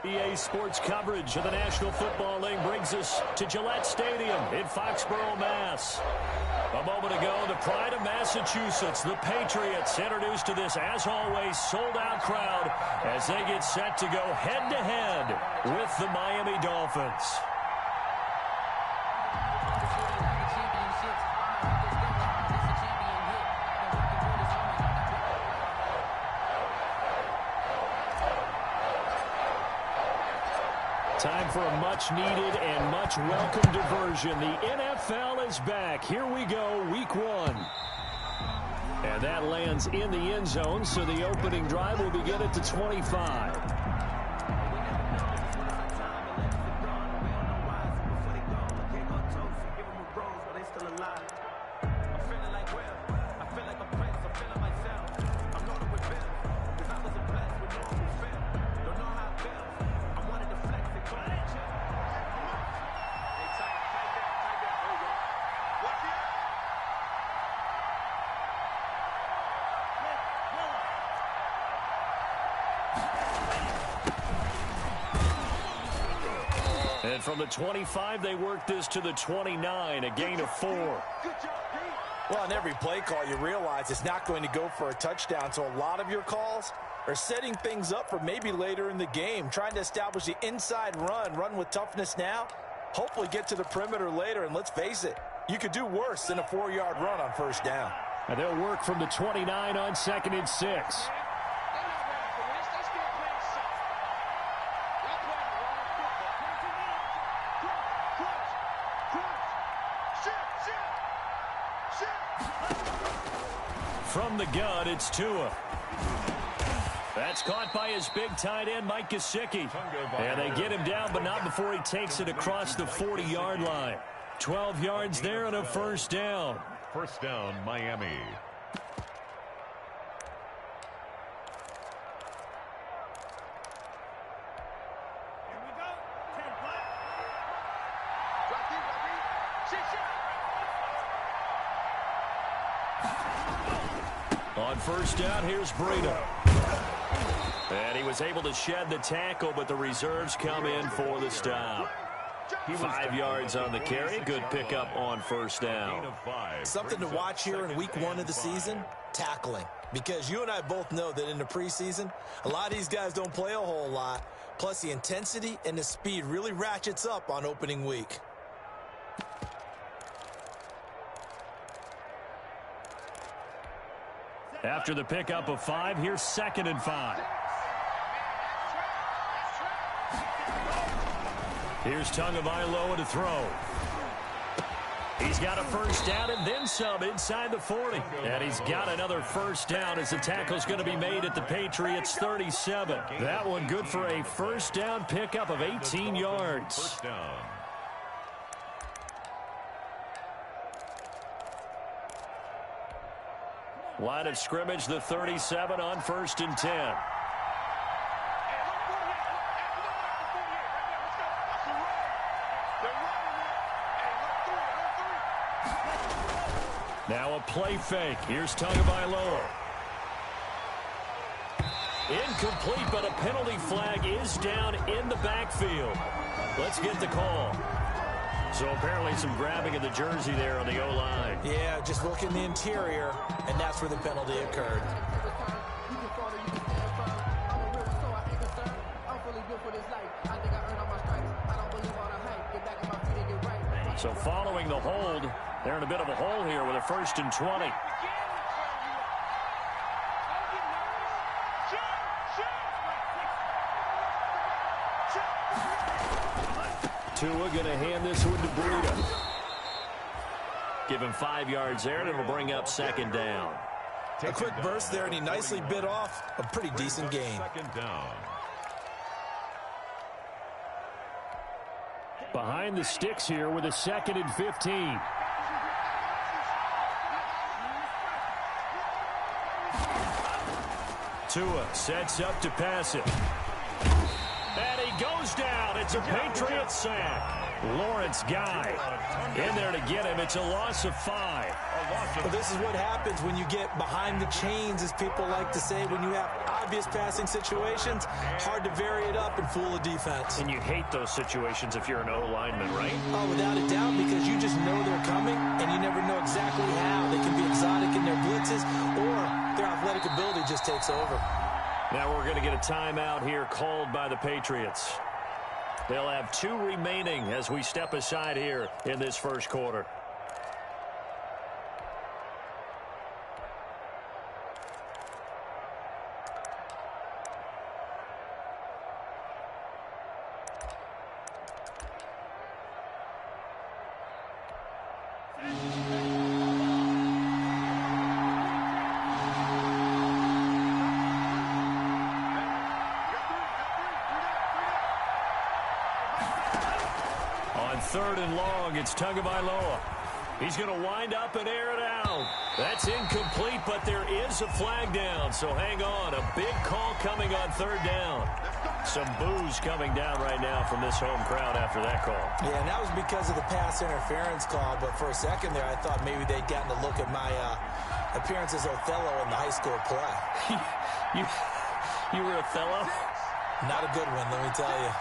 EA Sports coverage of the National Football League brings us to Gillette Stadium in Foxborough, Mass. A moment ago, the pride of Massachusetts, the Patriots, introduced to this, as always, sold-out crowd as they get set to go head-to-head with the Miami Dolphins. Time for a much-needed and much-welcome diversion. The NFL is back. Here we go, Week 1. And that lands in the end zone, so the opening drive will begin at the 25. And from the 25, they work this to the 29, a gain of 4. Well, on every play call, you realize it's not going to go for a touchdown, so a lot of your calls are setting things up for maybe later in the game, trying to establish the inside run with toughness now, hopefully get to the perimeter later, and let's face it, you could do worse than a 4-yard run on first down. And they'll work from the 29 on 2nd and 6. From the gun, it's Tua. That's caught by his big tight end, Mike Gesicki. And they get him down, but not before he takes it across the 40-yard line. 12 yards there and a first down. First down, Miami. On first down, here's Breida. And he was able to shed the tackle, but the reserves come in for the stop. 5 yards on the carry. Good pickup on first down. Something to watch here in week 1 of the season, tackling. Because you and I both know that in the preseason, a lot of these guys don't play a whole lot. Plus, the intensity and the speed really ratchets up on opening week. After the pickup of 5, here's 2nd and 5. Here's Tagovailoa to throw. He's got a first down and then some inside the 40. And he's got another first down as the tackle's going to be made at the Patriots 37. That one good for a first down pickup of 18 yards. First down. Line of scrimmage, the 37 on 1st and 10. Now a play fake. Here's Tagovailoa. Incomplete, but a penalty flag is down in the backfield. Let's get the call. So apparently some grabbing of the jersey there on the O-line. Yeah, just look in the interior, and that's where the penalty occurred. So following the hold, they're in a bit of a hole here with a 1st and 20. Tua going to hand this one to Breida. Give him 5 yards there, and it'll bring up 2nd down. A quick burst there, and he nicely bit off a pretty decent gain. 2nd down. Behind the sticks here with a 2nd and 15. Tua sets up to pass it. And he goes down. It's a Patriots sack. Lawrence Guy in there to get him. It's a loss of 5. Well, this is what happens when you get behind the chains, as people like to say. When you have obvious passing situations, hard to vary it up and fool a defense. And you hate those situations if you're an O-lineman, right? Oh, without a doubt, because you just know they're coming, and you never know exactly how. They can be exotic in their blitzes, or their athletic ability just takes over. Now we're going to get a timeout here called by the Patriots. They'll have 2 remaining as we step aside here in this first quarter. Third and long, it's Tagovailoa. He's going to wind up and air it out. That's incomplete, but there is a flag down, so hang on. A big call coming on third down. Some boos coming down right now from this home crowd after that call. Yeah, and that was because of the pass interference call, but for a second there, I thought maybe they'd gotten a look at my appearance as Othello in the high school play. You were Othello? Not a good one, let me tell you.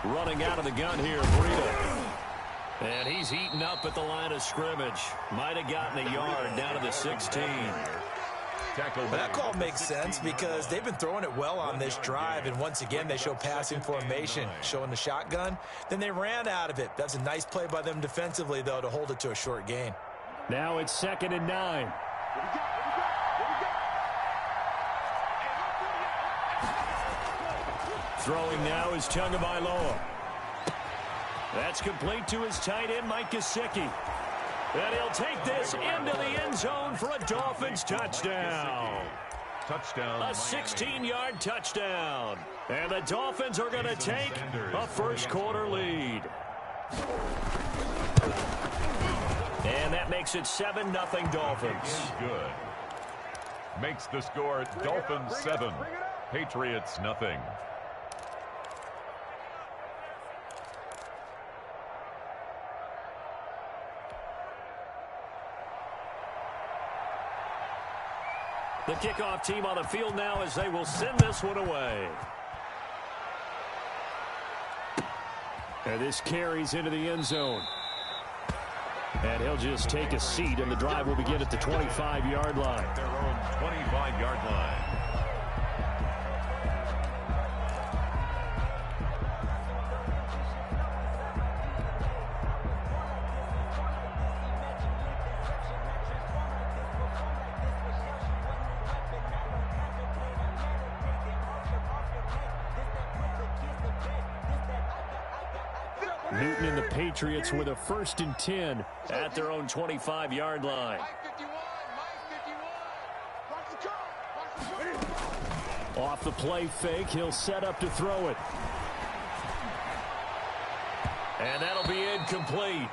Running out of the gun here, Breida. And he's eaten up at the line of scrimmage. Might have gotten a yard down to the 16. That call makes sense because they've been throwing it well on this drive, and once again they show passing formation, showing the shotgun. Then they ran out of it. That's a nice play by them defensively, though, to hold it to a short gain. Now it's 2nd and 9. Throwing now is Tagovailoa. That's complete to his tight end, Mike Gesicki. And he'll take this into the end zone for a Dolphins touchdown. Touchdown. A 16-yard touchdown. And the Dolphins are going to take a first-quarter lead. And that makes it 7-0 Dolphins. Good. Makes the score Dolphins 7, Patriots nothing. The kickoff team on the field now as they will send this one away. And this carries into the end zone. And he'll just take a seat, and the drive will begin at the 25-yard line. Their own 25-yard line. Newton and the Patriots with a 1st and 10 at their own 25-yard line. Off the play fake, he'll set up to throw it. And that'll be incomplete.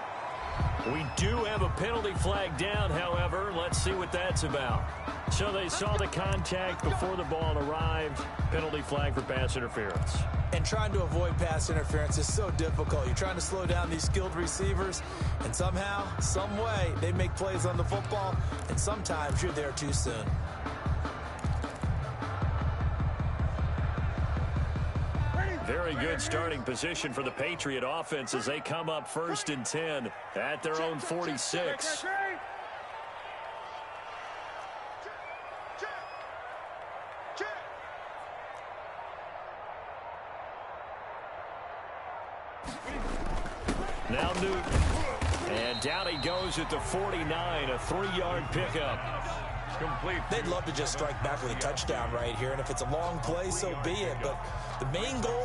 We do have a penalty flag down, however. Let's see what that's about. So they saw the contact before the ball arrived. Penalty flag for pass interference. And trying to avoid pass interference is so difficult. You're trying to slow down these skilled receivers, and somehow, some way, they make plays on the football, and sometimes you're there too soon. Very good starting position for the Patriot offense as they come up 1st and 10 at their own 46. Now Newton. And down he goes at the 49, a 3-yard pickup. Complete. They'd love to just strike back with a touchdown right here, and if it's a long play, so be it. But the main goal,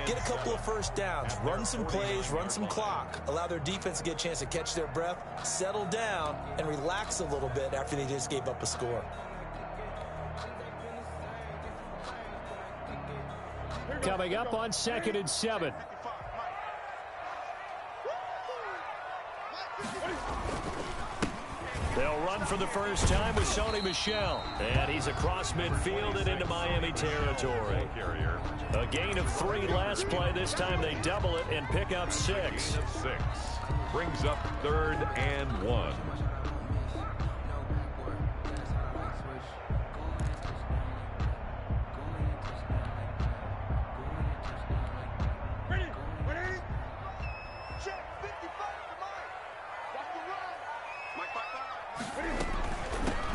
get a couple of first downs, run some plays, run some clock, allow their defense to get a chance to catch their breath, settle down, and relax a little bit after they just gave up a score. Coming up on 2nd and 7. They'll run for the first time with Sony Michel. And he's across midfield and into Miami territory. A gain of 3 last play. This time they double it and pick up 6. Brings up 3rd and 1.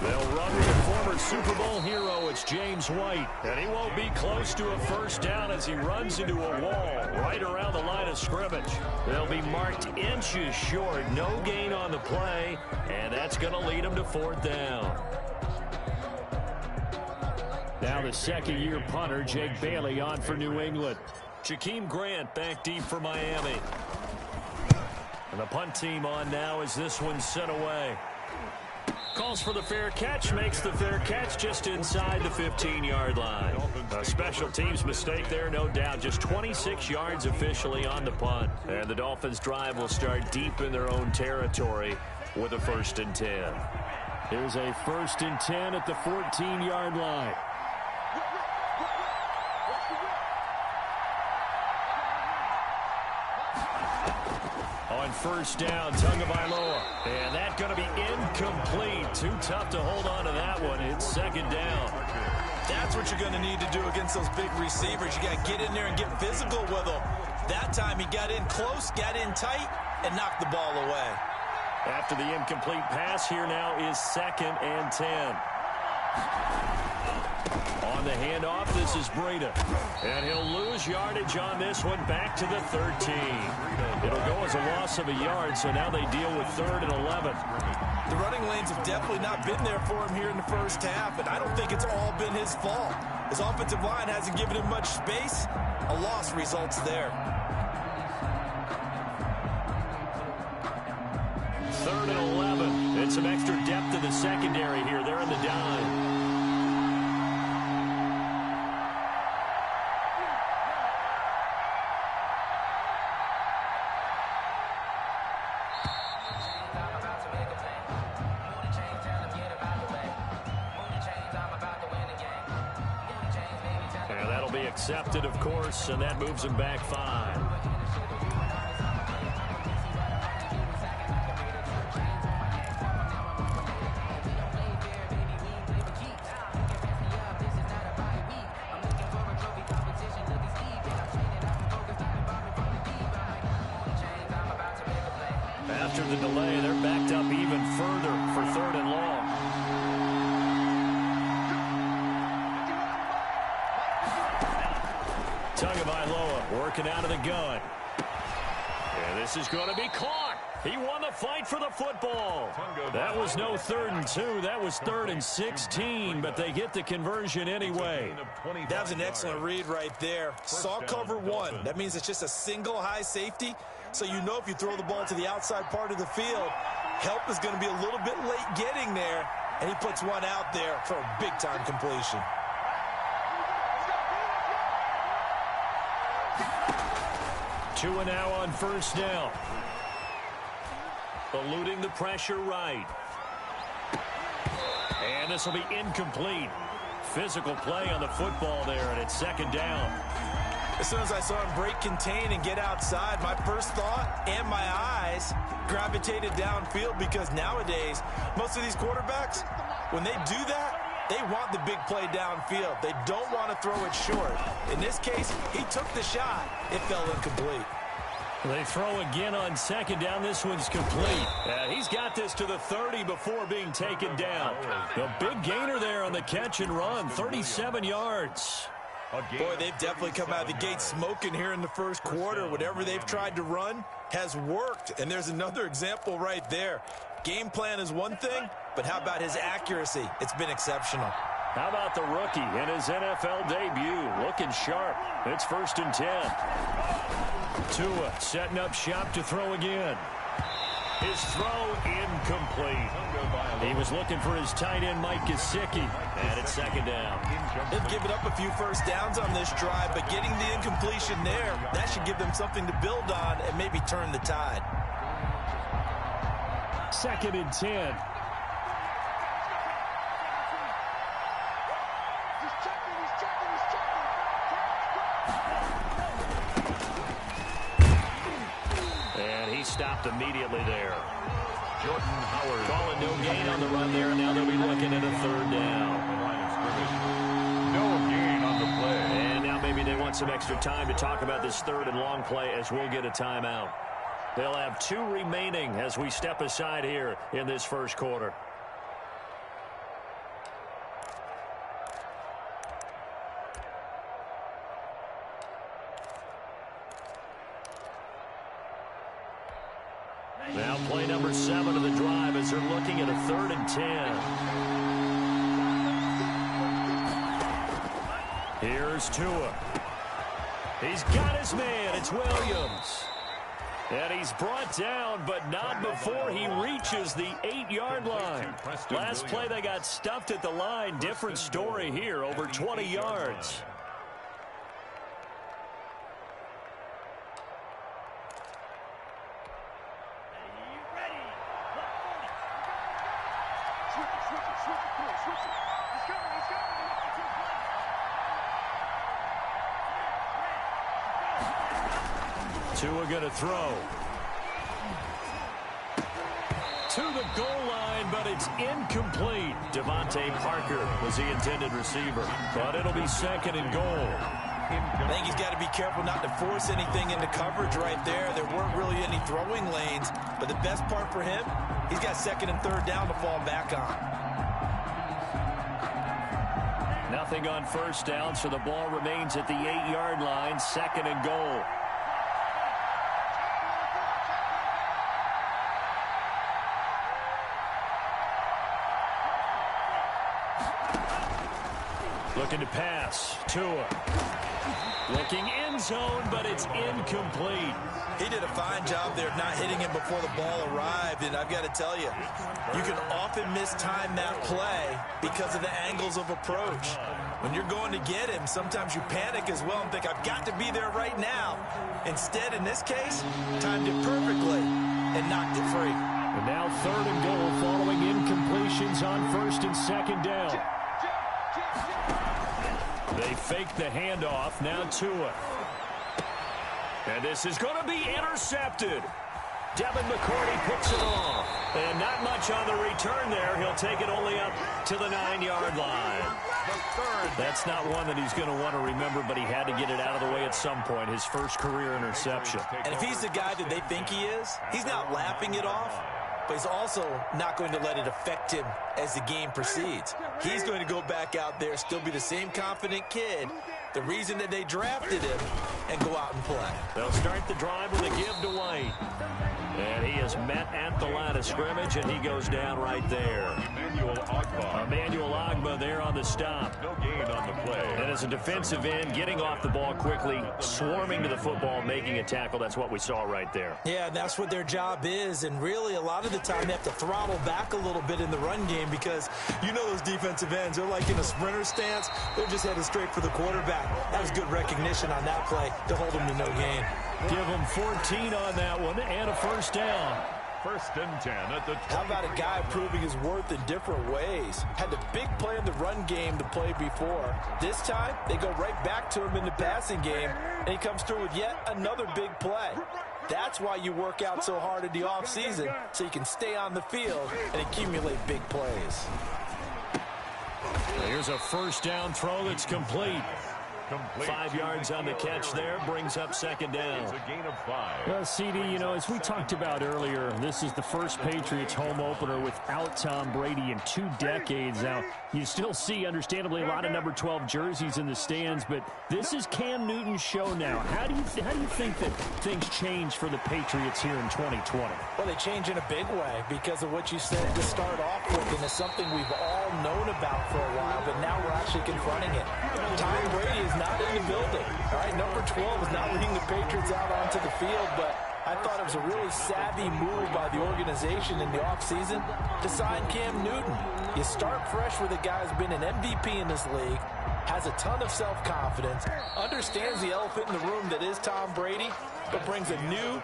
They'll run with the former Super Bowl hero. It's James White. And he won't be close to a first down as he runs into a wall right around the line of scrimmage. They'll be marked inches short. No gain on the play. And that's going to lead them to 4th down. Now the second-year punter, Jake Bailey, on for New England. Jakeem Grant back deep for Miami. And the punt team on now as this one's sent away. Calls for the fair catch, makes the fair catch just inside the 15-yard line. A special teams mistake there, no doubt. Just 26 yards officially on the punt. And the Dolphins' drive will start deep in their own territory with a 1st and 10. Here's a 1st and 10 at the 14-yard line. On 1st down, Tagovailoa. And that's going to be incomplete. Too tough to hold on to that one. It's 2nd down. That's what you're going to need to do against those big receivers. You got to get in there and get physical with them. That time he got in close, got in tight, and knocked the ball away. After the incomplete pass, here now is 2nd and 10. On the handoff, this is Breida. And he'll lose yardage on this one, back to the 13. It'll go as a loss of a yard, so now they deal with 3rd and 11. The running lanes have definitely not been there for him here in the first half, and I don't think it's all been his fault. His offensive line hasn't given him much space. A loss results there. 3rd and 11. And some extra depth in the secondary here. They're in the dime. Accepted, of course, and that moves him back 5. After the delay, they're backed up even further for 3rd and long. Tagovailoa working out of the gun. And this is going to be caught. He won the fight for the football. That was no 3rd and 2. That was 3rd and 16, but they get the conversion anyway. That was an excellent read right there. Saw cover 1. That means it's just a single high safety. So you know if you throw the ball to the outside part of the field, help is going to be a little bit late getting there. And he puts one out there for a big-time completion. Two and now on 1st down. Eluding the pressure right. And this will be incomplete. Physical play on the football there, and it's 2nd down. As soon as I saw him break contain and get outside, my first thought and my eyes gravitated downfield, because nowadays, most of these quarterbacks, when they do that, they want the big play downfield. They don't want to throw it short. In this case, he took the shot. It fell incomplete. They throw again on 2nd down. This one's complete. He's got this to the 30 before being taken down. The big gainer there on the catch and run, 37 yards. Boy, they've definitely come out of the gate smoking here in the first quarter. Whatever they've tried to run has worked. And there's another example right there. Game plan is one thing, but how about his accuracy? It's been exceptional. How about the rookie in his NFL debut? Looking sharp. It's 1st and 10. Tua setting up shop to throw again. His throw incomplete. He was looking for his tight end, Mike Gesicki, and it's 2nd down. They've given up a few first downs on this drive, but getting the incompletion there, that should give them something to build on and maybe turn the tide. 2nd and 10. And he stopped immediately there. Jordan Howard. Calling no gain on the run there. Now they'll be looking at a third down. No gain on the play. And now maybe they want some extra time to talk about this third and long play as we'll get a timeout. They'll have 2 remaining as we step aside here in this first quarter. Now play number 7 of the drive as they're looking at a 3rd and 10. Here's Tua. He's got his man. It's Williams. And he's brought down, but not before he reaches the 8-yard line. Last play they got stuffed at the line. Different story here, over 20 yards. Tua going to throw. To the goal line, but it's incomplete. Devontae Parker was the intended receiver, but it'll be 2nd and goal. I think he's got to be careful not to force anything into coverage right there. There weren't really any throwing lanes, but the best part for him, he's got 2nd and 3rd down to fall back on. Nothing on 1st down, so the ball remains at the 8-yard line, 2nd and goal. Looking to pass. Tua. Looking end zone, but it's incomplete. He did a fine job there of not hitting him before the ball arrived, and I've got to tell you, you can often mistime that play because of the angles of approach. When you're going to get him, sometimes you panic as well and think, I've got to be there right now. Instead, in this case, timed it perfectly and knocked it free. And now 3rd and goal following incompletions on 1st and 2nd down. They fake the handoff. Now Tua. And this is going to be intercepted. Devin McCourty picks it off. And not much on the return there. He'll take it only up to the 9-yard line. That's not one that he's going to want to remember, but he had to get it out of the way at some point. His first career interception. And if he's the guy that they think he is, he's not laughing it off. But he's also not going to let it affect him as the game proceeds. He's going to go back out there, still be the same confident kid, the reason that they drafted him, and go out and play. They'll start the drive with a give to White. And he is met at the line of scrimmage, and he goes down right there. Emmanuel Ogbah there on the stop. No gain on the play. And as a defensive end, getting off the ball quickly, swarming to the football, making a tackle. That's what we saw right there. Yeah, that's what their job is. And really, a lot of the time, they have to throttle back a little bit in the run game because you know those defensive ends, they're like in a sprinter stance. They're just headed straight for the quarterback. That was good recognition on that play to hold them to no gain. Give him 14 on that one and a 1st down. 1st and 10 at the 20. How about a guy proving his worth in different ways? Had the big play in the run game to play before. This time, they go right back to him in the passing game, and he comes through with yet another big play. That's why you work out so hard in the offseason, so you can stay on the field and accumulate big plays. Here's a 1st down throw that's complete. 5 yards on the catch there, brings up 2nd down. It's a gain of 5. Well, CD, you know, as we talked about earlier, this is the first Patriots home opener without Tom Brady in 2 decades. Now, you still see, understandably, a lot of number 12 jerseys in the stands, but this is Cam Newton's show now. How do you think that things change for the Patriots here in 2020? Well, they change in a big way because of what you said to start off with, and it's something we've all known about for a while, but now we're actually confronting it. Tom Brady is not in the building. All right, number 12 is not leading the Patriots out onto the field, but I thought it was a really savvy move by the organization in the offseason to sign Cam Newton. You start fresh with a guy who's been an MVP in this league, has a ton of self-confidence, understands the elephant in the room that is Tom Brady, but brings a new,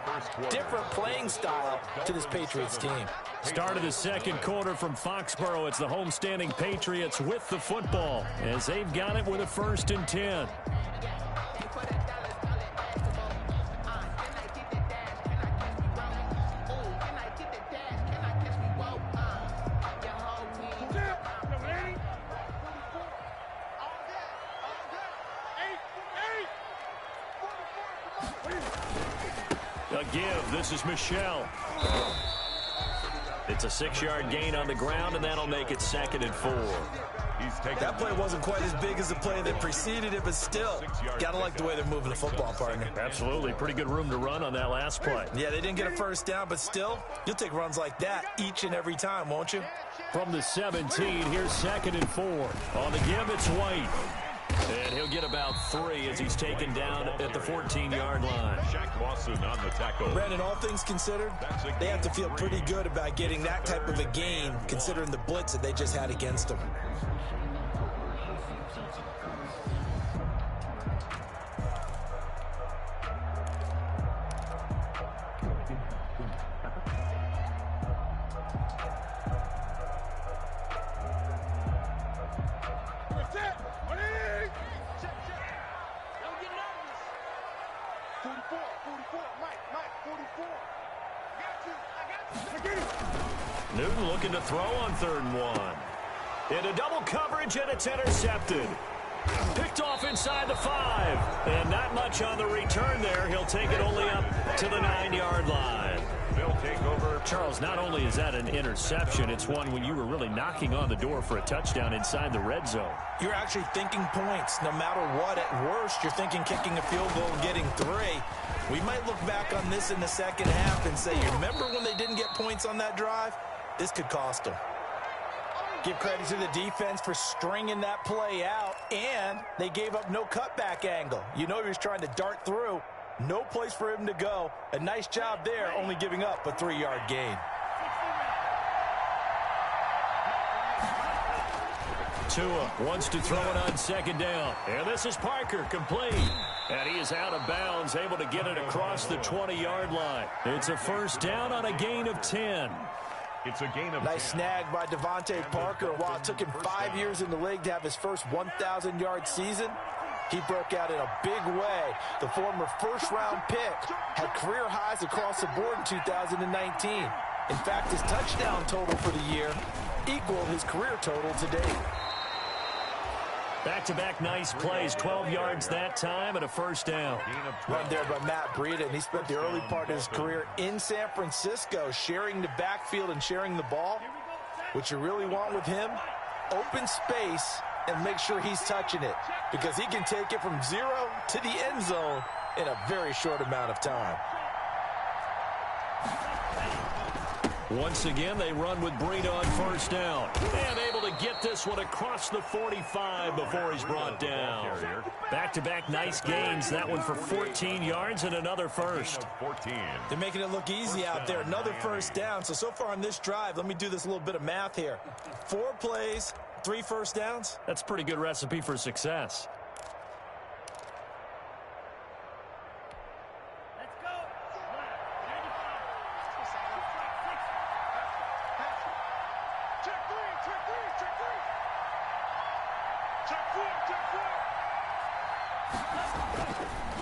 different playing style to this Patriots team. Start of the second quarter from Foxborough. It's the homestanding Patriots with the football as they've got it with a 1st and 10. A give. This is Michelle. It's a 6-yard gain on the ground, and that'll make it 2nd and 4. That play wasn't quite as big as the play that preceded it, but still, gotta like the way they're moving the football, partner. Absolutely. Pretty good room to run on that last play. Yeah, they didn't get a first down, but still, you'll take runs like that each and every time, won't you? From the 17, here's 2nd and 4. On the give, it's White. And he'll get about 3 as he's taken down at the 14-yard line. Shaq Lawson on the tackle. Brandon, all things considered, they have to feel pretty good about getting that type of a gain, considering the blitz that they just had against them. Newton looking to throw on 3rd and 1. Into double coverage, and it's intercepted. Picked off inside the 5. And not much on the return there. He'll take it only up to the 9-yard line. They'll take over. Charles, not only is that an interception, it's one when you were really knocking on the door for a touchdown inside the red zone. You're actually thinking points. No matter what, at worst, you're thinking kicking a field goal and getting 3. We might look back on this in the second half and say, you remember when they didn't get points on that drive? This could cost them. Give credit to the defense for stringing that play out, and they gave up no cutback angle. You know he was trying to dart through. No place for him to go. A nice job there, only giving up a 3-yard gain. Tua wants to throw it on 2nd down. And this is Parker, complete. And he is out of bounds, able to get it across the 20-yard line. It's a 1st down on a gain of 10. It's a gain of nice 10. snag by Devontae Parker. While it took him 5 years in the league to have his first 1,000-yard season, he broke out in a big way. The former 1st-round pick had career highs across the board in 2019. In fact, his touchdown total for the year equaled his career total to date. Back-to-back nice plays, 12 yards that time and a 1st down. Run there by Matt Breida, and he spent the early part of his career in San Francisco sharing the backfield and sharing the ball. What you really want with him, open space and make sure he's touching it, because he can take it from 0 to the end zone in a very short amount of time. Once again, they run with Breida on 1st down. And able to get this one across the 45 before he's brought down. Back-to-back nice gains. That one for 14 yards and another 1st. 14. They're making it look easy out there. Another 1st down. So far on this drive, let me do this little bit of math here. 4 plays, 3 1st downs. That's a pretty good recipe for success.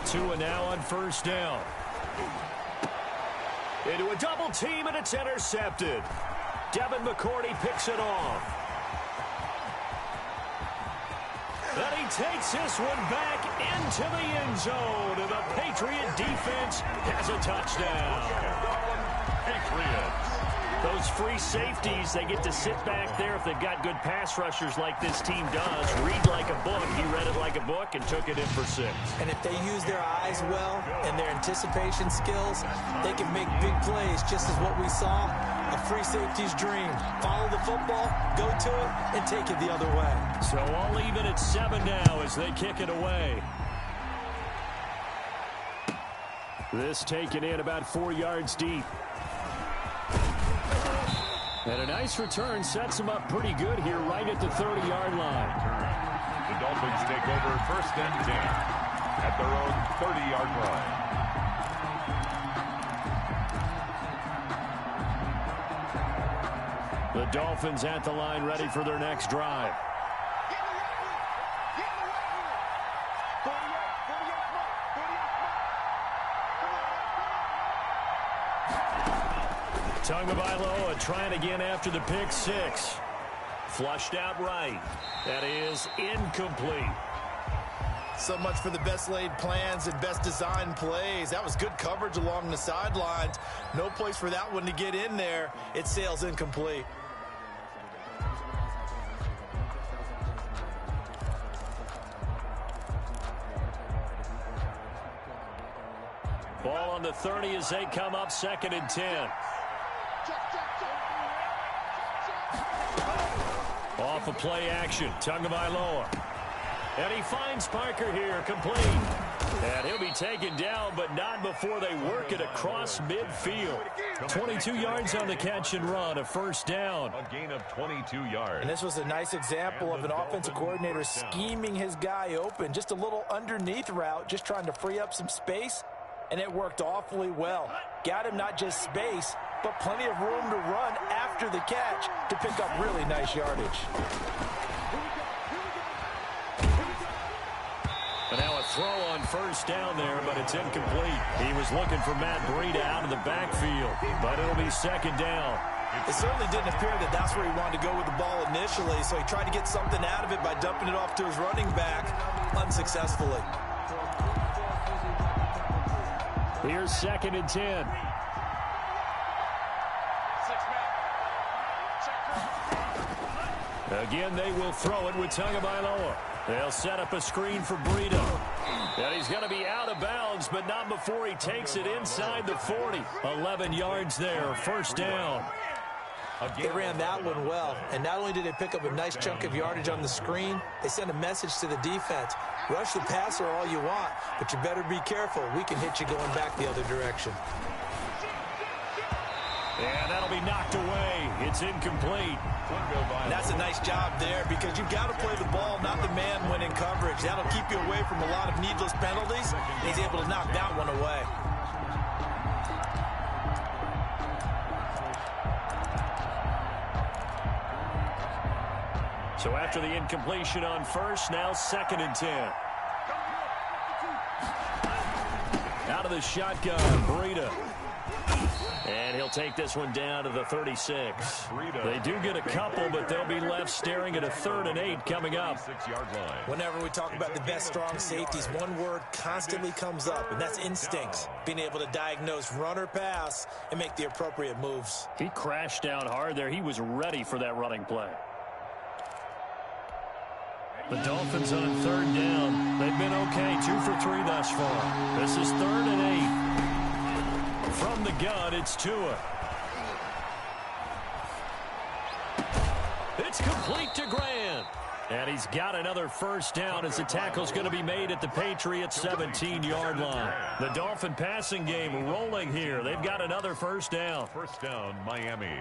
Tua now on 1st down. Into a double team, and it's intercepted. Devin McCourty picks it off. And he takes this one back into the end zone, and the Patriot defense has a touchdown. Patriots. Those free safeties, they get to sit back there if they've got good pass rushers like this team does. Read like a book. He read it like a book and took it in for 6. And if they use their eyes well and their anticipation skills, they can make big plays, just as what we saw, a free safety's dream. Follow the football, go to it, and take it the other way. So all even at 7 now as they kick it away. This taken in about 4 yards deep. And a nice return sets them up pretty good here right at the 30-yard line. The Dolphins take over 1st and 10 at their own 30-yard line. The Dolphins at the line ready for their next drive. Tagovailoa trying again after the pick six. Flushed out right. That is incomplete. So much for the best laid plans and best designed plays. That was good coverage along the sidelines. No place for that one to get in there. It sails incomplete. Ball on the 30 as they come up 2nd and 10. Off of play action, Tagovailoa. And he finds Parker here, complete. And he'll be taken down, but not before they work it across midfield. 22 yards on the catch and run, a 1st down. A gain of 22 yards. And this was a nice example of an offensive coordinator scheming his guy open. Just a little underneath route, just trying to free up some space. And it worked awfully well. Got him not just space, but plenty of room to run after the catch to pick up really nice yardage. And now a throw on 1st down there, but it's incomplete. He was looking for Matt Breida out of the backfield, but it'll be 2nd down. It certainly didn't appear that that's where he wanted to go with the ball initially, so he tried to get something out of it by dumping it off to his running back unsuccessfully. Here's 2nd and 10. Again, they will throw it with Tagovailoa. They'll set up a screen for Breida. And he's going to be out of bounds, but not before he takes it inside the 40. 11 yards there, 1st down. They ran that one well, and not only did they pick up a nice chunk of yardage on the screen, they sent a message to the defense. Rush the passer all you want, but you better be careful. We can hit you going back the other direction. And that'll be knocked away. It's incomplete. And that's a nice job there because you've got to play the ball, not the man when in coverage. That'll keep you away from a lot of needless penalties, and he's able to knock that one away. So after the incompletion on 1st, now 2nd and 10. Out of the shotgun, Breida. And he'll take this one down to the 36. They do get a couple, but they'll be left staring at a 3rd and 8 coming up. Whenever we talk about the best strong safeties, one word constantly comes up, and that's instincts. Being able to diagnose run or pass and make the appropriate moves. He crashed down hard there. He was ready for that running play. The Dolphins on 3rd down. They've been okay, 2 for 3 thus far. This is 3rd and 8. From the gun, it's Tua. It's complete to Grant. And he's got another 1st down as the tackle's going to be made at the Patriots' 17-yard line. The Dolphin passing game rolling here. They've got another 1st down. 1st down, Miami.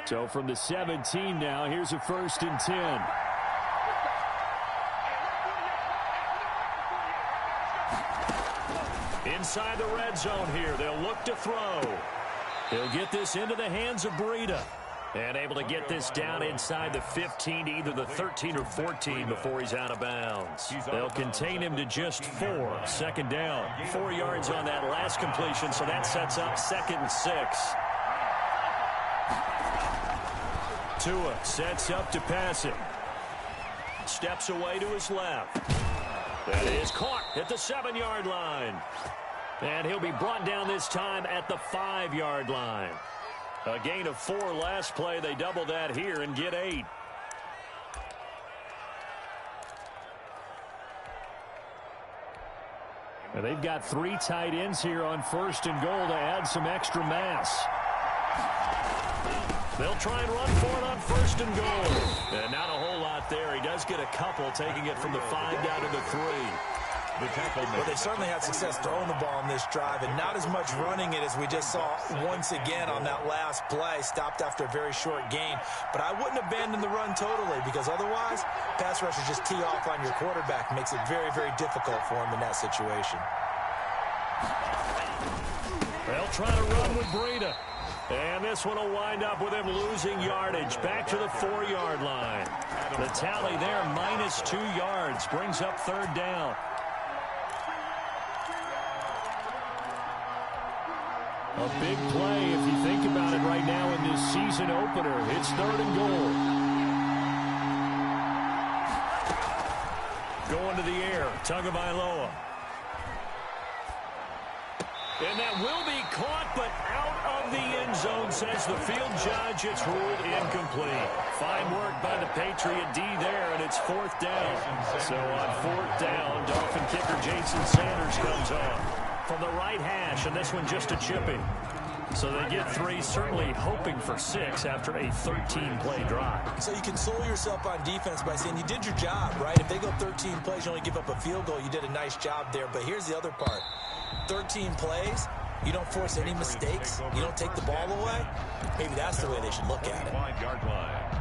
So from the 17 now, here's a 1st and 10. Inside the red zone here. They'll look to throw. They'll get this into the hands of Breida. And able to get this down inside the 15 to either the 13 or 14 before he's out of bounds. They'll contain him to just 4. 2nd down. 4 yards on that last completion, so that sets up 2nd and 6. Tua sets up to pass it. Steps away to his left. That is caught at the 7-yard line. And he'll be brought down this time at the 5-yard line. A gain of 4 last play. They double that here and get 8. Now they've got 3 tight ends here on 1st and goal to add some extra mass. They'll try and run for it on 1st and goal. And not a whole lot there. He does get a couple, taking it from the 5 down to the 3. The tackle Well, they certainly had success throwing the ball on this drive, and not as much running it as we just saw once again on that last play. Stopped after a very short gain. But I wouldn't abandon the run totally, because otherwise, pass rushers just tee off on your quarterback. Makes it very, very difficult for him in that situation. They'll try to run with Breida. And this one will wind up with him losing yardage. Back to the 4-yard line. The tally there, -2 yards. Brings up 3rd down. A big play, if you think about it right now in this season opener. It's 3rd and goal. Going to the air. Tagovailoa. And that will be caught, but out of the end zone, says the field judge. It's ruled incomplete. Fine work by the Patriot D there, and it's 4th down. So on 4th down, Dolphin kicker Jason Sanders comes on from the right hash, and this one just a chipping. So they get 3, certainly hoping for 6 after a 13-play drive. So you console yourself on defense by saying you did your job, right? If they go 13 plays, you only give up a field goal, you did a nice job there. But here's the other part. 13 plays, you don't force any mistakes, you don't take the ball away. Maybe that's the way they should look at it. 5-yard line.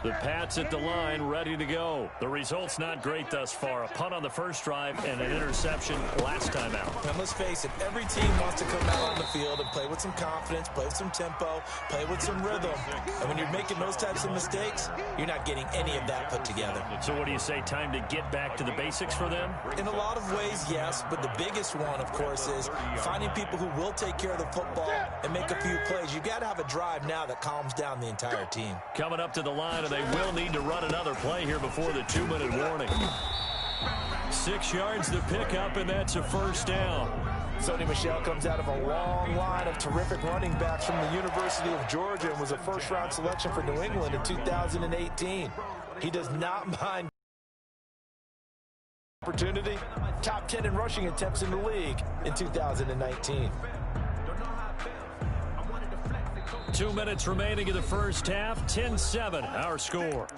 The Pats at the line, ready to go. The result's not great thus far. A punt on the first drive and an interception last time out. And let's face it, every team wants to come out on the field and play with some confidence, play with some tempo, play with some rhythm. And when you're making those types of mistakes, you're not getting any of that put together. So what do you say, time to get back to the basics for them? In a lot of ways, yes, but the biggest one, of course, is finding people who will take care of the football and make a few plays. You've got to have a drive now that calms down the entire team. Coming up to the line, and they will need to run another play here before the 2-minute warning. 6 yards to pick up, and that's a 1st down. Sony Michel comes out of a long line of terrific running backs from the University of Georgia and was a first-round selection for New England in 2018. He does not mind opportunity. Top 10 in rushing attempts in the league in 2019. 2 minutes remaining in the first half. 10-7, our score.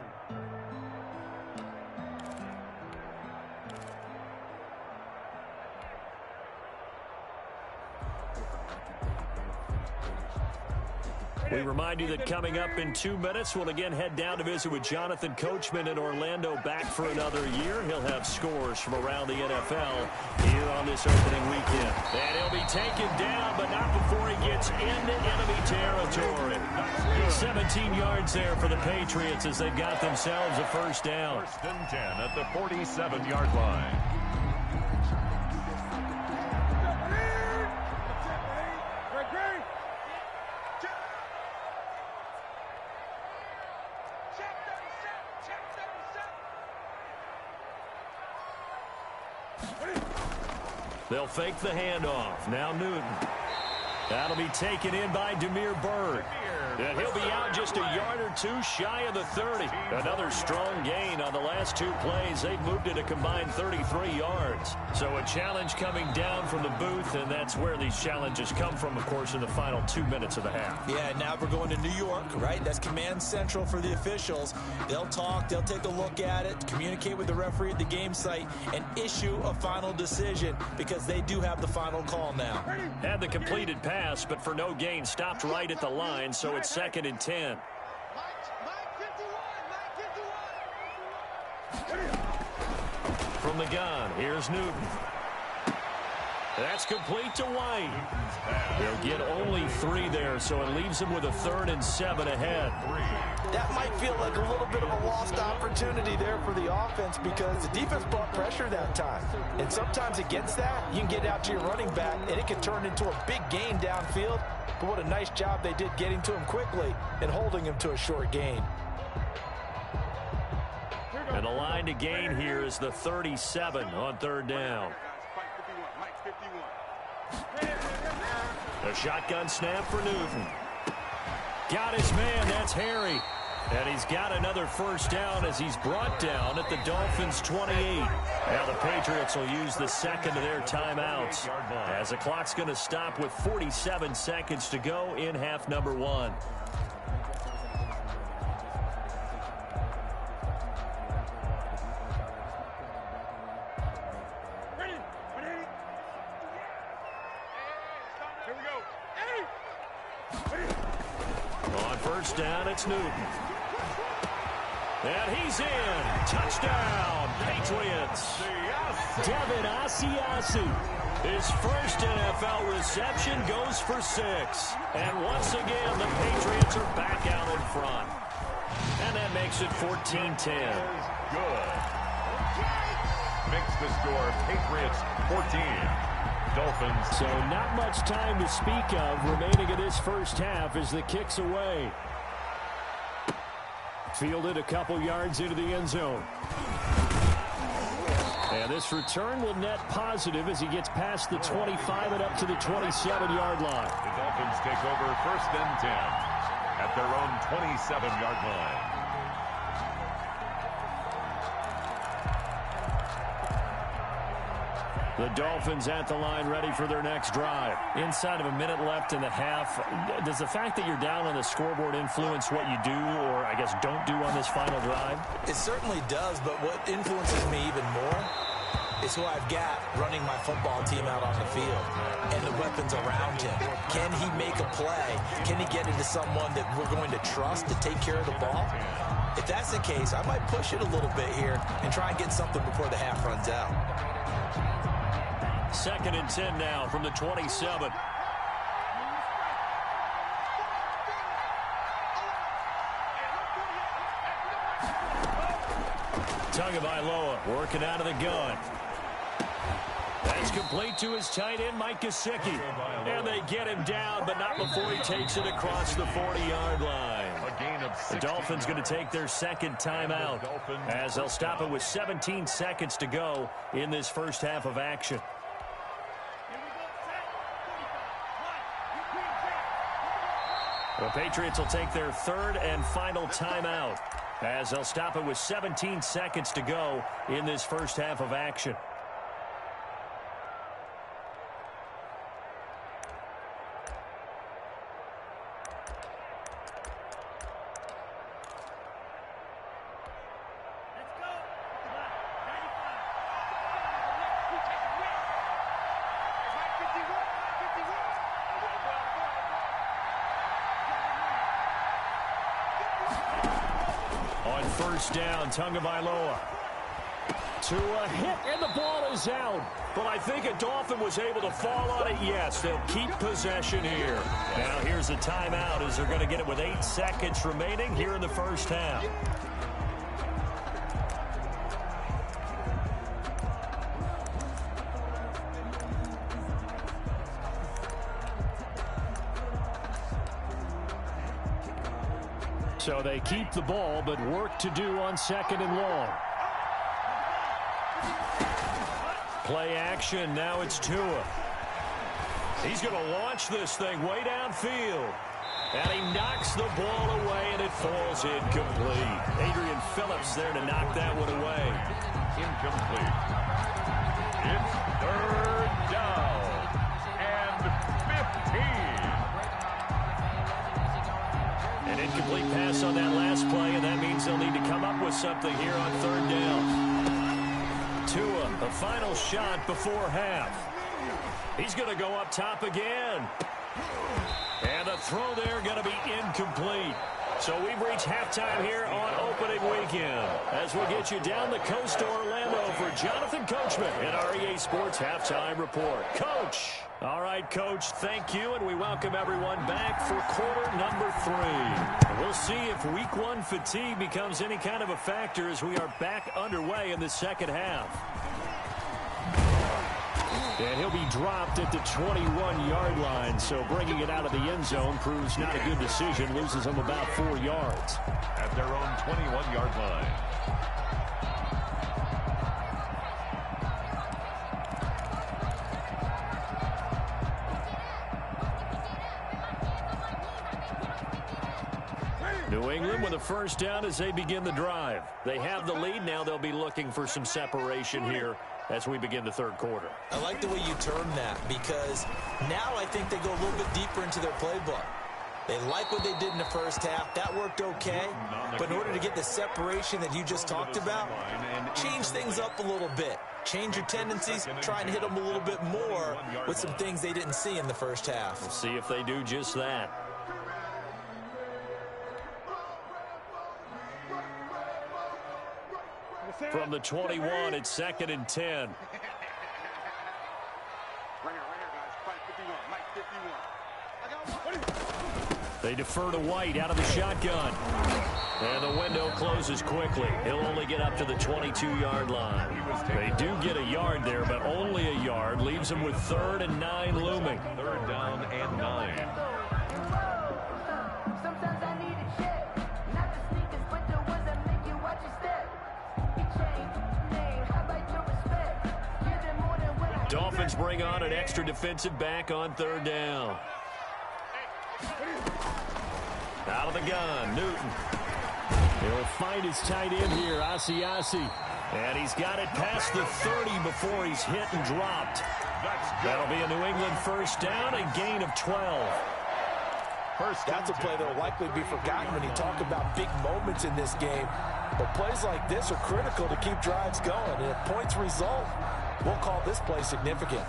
We remind you that coming up in 2 minutes, we'll again head down to visit with Jonathan Coachman in Orlando, back for another year. He'll have scores from around the NFL here on this opening weekend. And he'll be taken down, but not before he gets into enemy territory. 17 yards there for the Patriots as they've got themselves a 1st down. 1st and 10 at the 47-yard line. They'll fake the handoff. Now Newton. That'll be taken in by Damiere Byrd. And he'll be out just a yard or 2 shy of the 30. Another strong gain on the last 2 plays. They've moved it a combined 33 yards. So a challenge coming down from the booth, and that's where these challenges come from, of course, in the final 2 minutes of the half. Yeah, now we're going to New York, right? That's command central for the officials. They'll talk, they'll take a look at it, communicate with the referee at the game site, and issue a final decision because they do have the final call now. Had the completed pass, but for no gain, stopped right at the line, so it's 2nd and 10. From the gun, here's Newton. That's complete to White. They'll get only 3 there, so it leaves them with a 3rd and 7 ahead. That might feel like a little bit of a lost opportunity there for the offense because the defense brought pressure that time. And sometimes against that, you can get out to your running back, and it can turn into a big gain downfield. But what a nice job they did getting to him quickly and holding him to a short gain. And the line to gain here is the 37 on 3rd down. A shotgun snap for Newton. Got his man. That's Harry. And he's got another first down as he's brought down at the Dolphins' 28. Now the Patriots will use the second of their timeouts as the clock's going to stop with 47 seconds to go in half number one. On first down, it's Newton. And he's in. Touchdown, Patriots. Devin Asiasi. His first NFL reception goes for 6. And once again, the Patriots are back out in front. And that makes it 14-10. Good. Makes the score Patriots 14. Dolphins. So not much time to speak of remaining in this first half as the kick's away. Fielded a couple yards into the end zone. And this return will net positive as he gets past the 25 and up to the 27-yard line. The Dolphins take over first and 10 at their own 27-yard line. The Dolphins at the line ready for their next drive. Inside of a minute left in the half, does the fact that you're down on the scoreboard influence what you do or, I guess, don't do on this final drive? It certainly does, but what influences me even more is who I've got running my football team out on the field and the weapons around him. Can he make a play? Can he get into someone that we're going to trust to take care of the ball? If that's the case, I might push it a little bit here and try and get something before the half runs out. 2nd and 10 now from the 27. Tagovailoa working out of the gun. That's complete to his tight end, Mike Gesicki. And they get him down, but not before he takes it across the 40-yard line. The Dolphins going to take their second timeout as they'll stop it with 17 seconds to go in this first half of action. The Patriots will take their third and final timeout as they'll stop it with 17 seconds to go in this first half of action. On first down, Tagovailoa to a hit, and the ball is out. But I think a Dolphin was able to fall on it. Yes, they'll keep possession here. Now here's a timeout as they're going to get it with 8 seconds remaining here in the first half. So they keep the ball, but work to do on 2nd and long. Play action. Now it's Tua. He's going to launch this thing way downfield. And he knocks the ball away, and it falls incomplete. Adrian Phillips there to knock that one away. Incomplete. It's 3rd down and 15. An incomplete pass on that last play, and that means they'll need to come up with something here on 3rd down. Tua, the final shot before half. He's going to go up top again. And the throw there going to be incomplete. So we've reached halftime here on opening weekend. As we'll get you down the coast to Orlando for Jonathan Coachman in our EA Sports Halftime Report. Coach. All right, Coach, thank you, and we welcome everyone back for quarter number 3. We'll see if week 1 fatigue becomes any kind of a factor as we are back underway in the second half. And he'll be dropped at the 21-yard line, so bringing it out of the end zone proves not a good decision, loses him about 4 yards. At their own 21-yard line. New England with a first down as they begin the drive. They have the lead. Now they'll be looking for some separation here as we begin the third quarter. I like the way you term that, because now I think they go a little bit deeper into their playbook. They like what they did in the first half. That worked okay. But in order to get the separation that you just talked about, change things up a little bit. Change your tendencies, try and hit them a little bit more with some things they didn't see in the first half. We'll see if they do just that. From the 21, it's 2nd and 10. They defer to White out of the shotgun. And the window closes quickly. He'll only get up to the 22-yard line. They do get a yard there, but only a yard. Leaves them with 3rd and 9 looming. 3rd down and 9. Dolphins bring on an extra defensive back on 3rd down. Out of the gun, Newton. He'll find his tight end here, Asiasi. And he's got it past the 30 before he's hit and dropped. That'll be a New England first down, a gain of 12. That's a play that will likely be forgotten when you talk about big moments in this game. But plays like this are critical to keep drives going. And if points result, we'll call this play significant.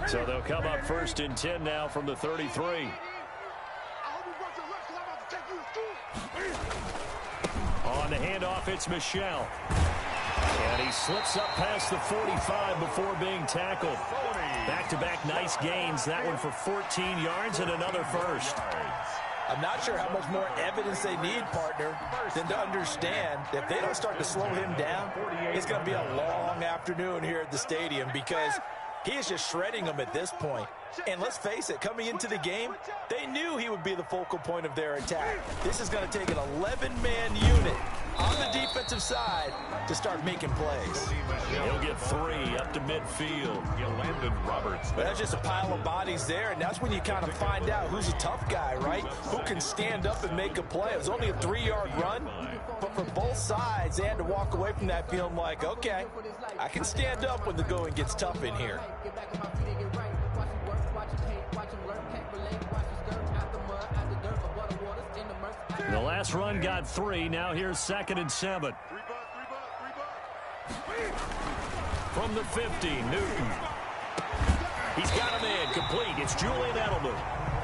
So they'll come up 1st and 10 now from the 33. On the handoff, it's Michel. And he slips up past the 45 before being tackled. Back-to-back nice gains. That one for 14 yards and another first. I'm not sure how much more evidence they need, partner, than to understand that if they don't start to slow him down, it's going to be a long afternoon here at the stadium, because he is just shredding them at this point. And let's face it, coming into the game, they knew he would be the focal point of their attack. This is going to take an 11-man unit on the defensive side to start making plays. He'll get 3 up to midfield. Landon Roberts. But that's just a pile of bodies there, and that's when you kind of find out who's a tough guy, right? Who can stand up and make a play. It was only a 3-yard run, but for both sides, they had to walk away from that feeling like, okay, I can stand up when the going gets tough in here. The last run got 3. Now here's 2nd and 7. From the 50, Newton. He's got him in, complete. It's Julian Edelman.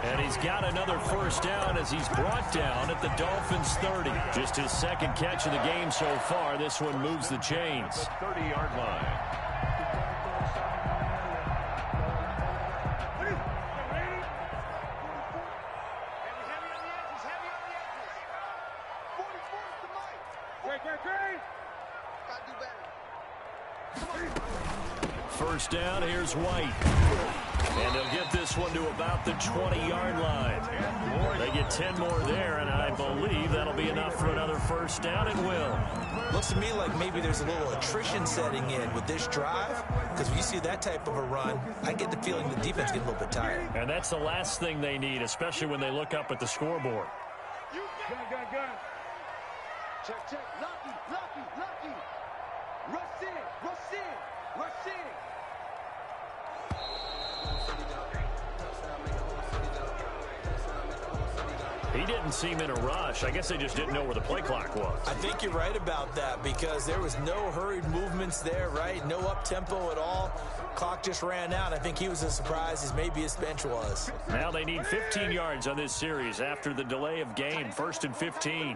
And he's got another first down as he's brought down at the Dolphins' 30. Just his 2nd catch of the game so far. This one moves the chains. 30-yard line. First down, here's White. And they'll get this one to about the 20-yard line. They get 10 more there, and I believe that'll be enough for another first down. It will. Looks to me like maybe there's a little attrition setting in with this drive, because when you see that type of a run, I get the feeling the defense gets a little bit tired. And that's the last thing they need, especially when they look up at the scoreboard. Gun. Check. Lucky. Rush in. He didn't seem in a rush. I guess they just didn't know where the play clock was. I think you're right about that, because there was no hurried movements there, right? No up-tempo at all. Clock just ran out. I think he was as surprised as maybe his bench was. Now they need 15 yards on this series after the delay of game. 1st and 15.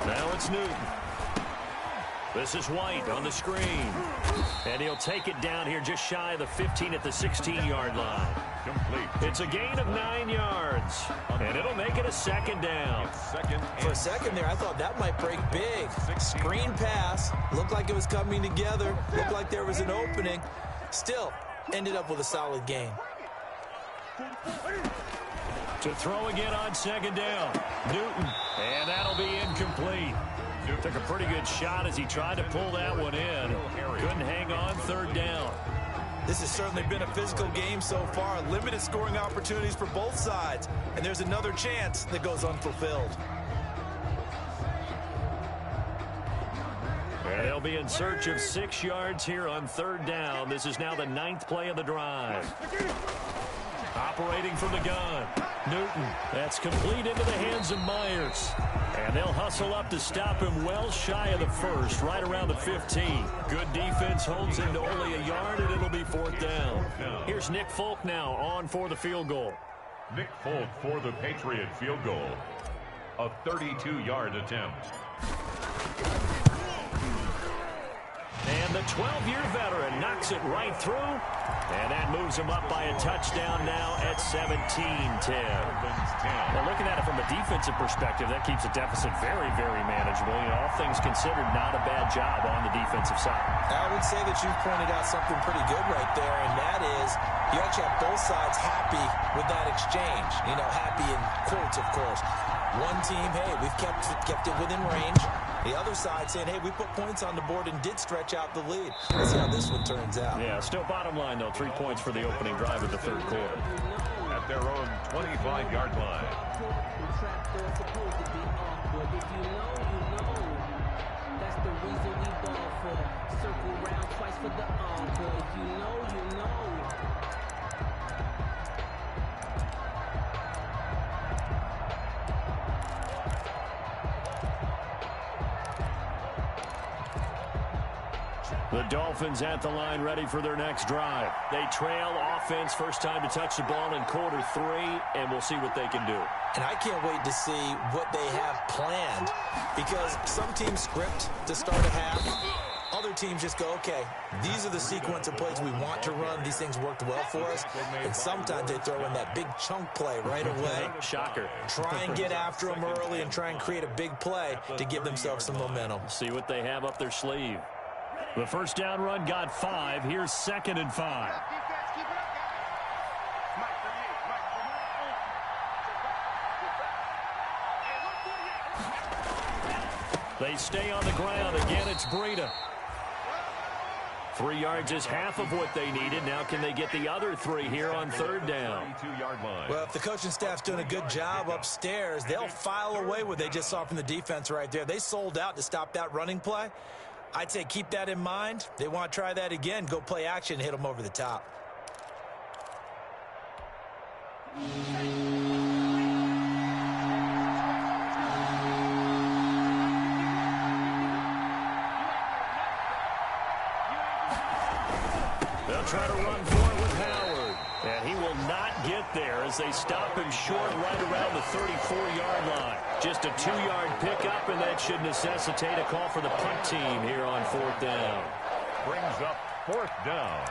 Now it's Newton. This is White on the screen. And he'll take it down here just shy of the 15 at the 16-yard line. Complete. It's a gain of 9 yards. And it'll make it a 2nd down. For a second there, I thought that might break big. Screen pass. Looked like it was coming together. Looked like there was an opening. Still, ended up with a solid gain. To throw again on 2nd down. Newton. And that'll be incomplete. Took a pretty good shot as he tried to pull that one in. Couldn't hang on third down. This has certainly been a physical game so far. Limited scoring opportunities for both sides. And there's another chance that goes unfulfilled. And they'll be in search of 6 yards here on third down. This is now the 9th play of the drive. Operating from the gun. Newton. That's complete into the hands of Myers. And they'll hustle up to stop him well shy of the first, right around the 15. Good defense holds him to only a yard, and it'll be 4th down. Here's Nick Folk now on for the field goal. Nick Folk for the Patriot field goal. A 32-yard attempt. And the 12-year veteran knocks it right through. And that moves him up by a touchdown now at 17-10. Well, looking at it from a defensive perspective, that keeps a deficit very, very manageable. You know, all things considered, not a bad job on the defensive side. I would say that you've pointed out something pretty good right there, and that is you actually have both sides happy with that exchange. You know, happy in quotes, of course. One team, hey, we've kept it within range. The other side saying, hey, we put points on the board and did stretch out the lead. Let's see how this one turns out. Yeah, still bottom line, though. 3 points for the opening drive of the third quarter. At their own 25-yard line. If you know, you know. That's the reason we ball for. Circle round twice for the encore. You know, you know. The Dolphins at the line ready for their next drive. They trail offense, first time to touch the ball in quarter 3, and we'll see what they can do. And I can't wait to see what they have planned, because some teams script to start a half. Other teams just go, okay, these are the sequence of plays we want to run. These things worked well for us. And sometimes they throw in that big chunk play right away. Shocker. Try and get after them early and try and create a big play to give themselves some momentum. See what they have up their sleeve. The first down run got 5. Here's 2nd and 5. They stay on the ground. Again, it's Breida. 3 yards is half of what they needed. Now can they get the other 3 here on third down? Well, if the coaching staff's doing a good job upstairs, they'll file away what they just saw from the defense right there. They sold out to stop that running play. I'd say keep that in mind. They want to try that again. Go play action, hit them over the top. They'll try to run for it with Howard. And he will not get there as they stop him short right around the 34-yard line. Just a 2-yard pickup, and that should necessitate a call for the punt team here on 4th down. Brings up 4th down.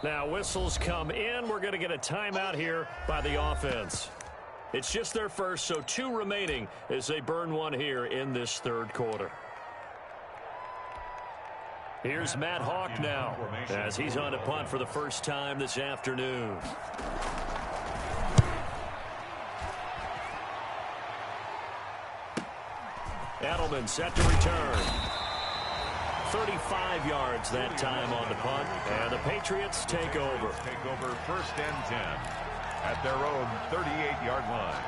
Now whistles come in. We're going to get a timeout here by the offense. It's just their first, so 2 remaining as they burn one here in this third quarter. Here's Matt Hawk now as he's on a punt for the first time this afternoon. Edelman set to return. 35 yards that time on the punt, and the Patriots take over. Take over 1st and 10 at their own 38-yard line.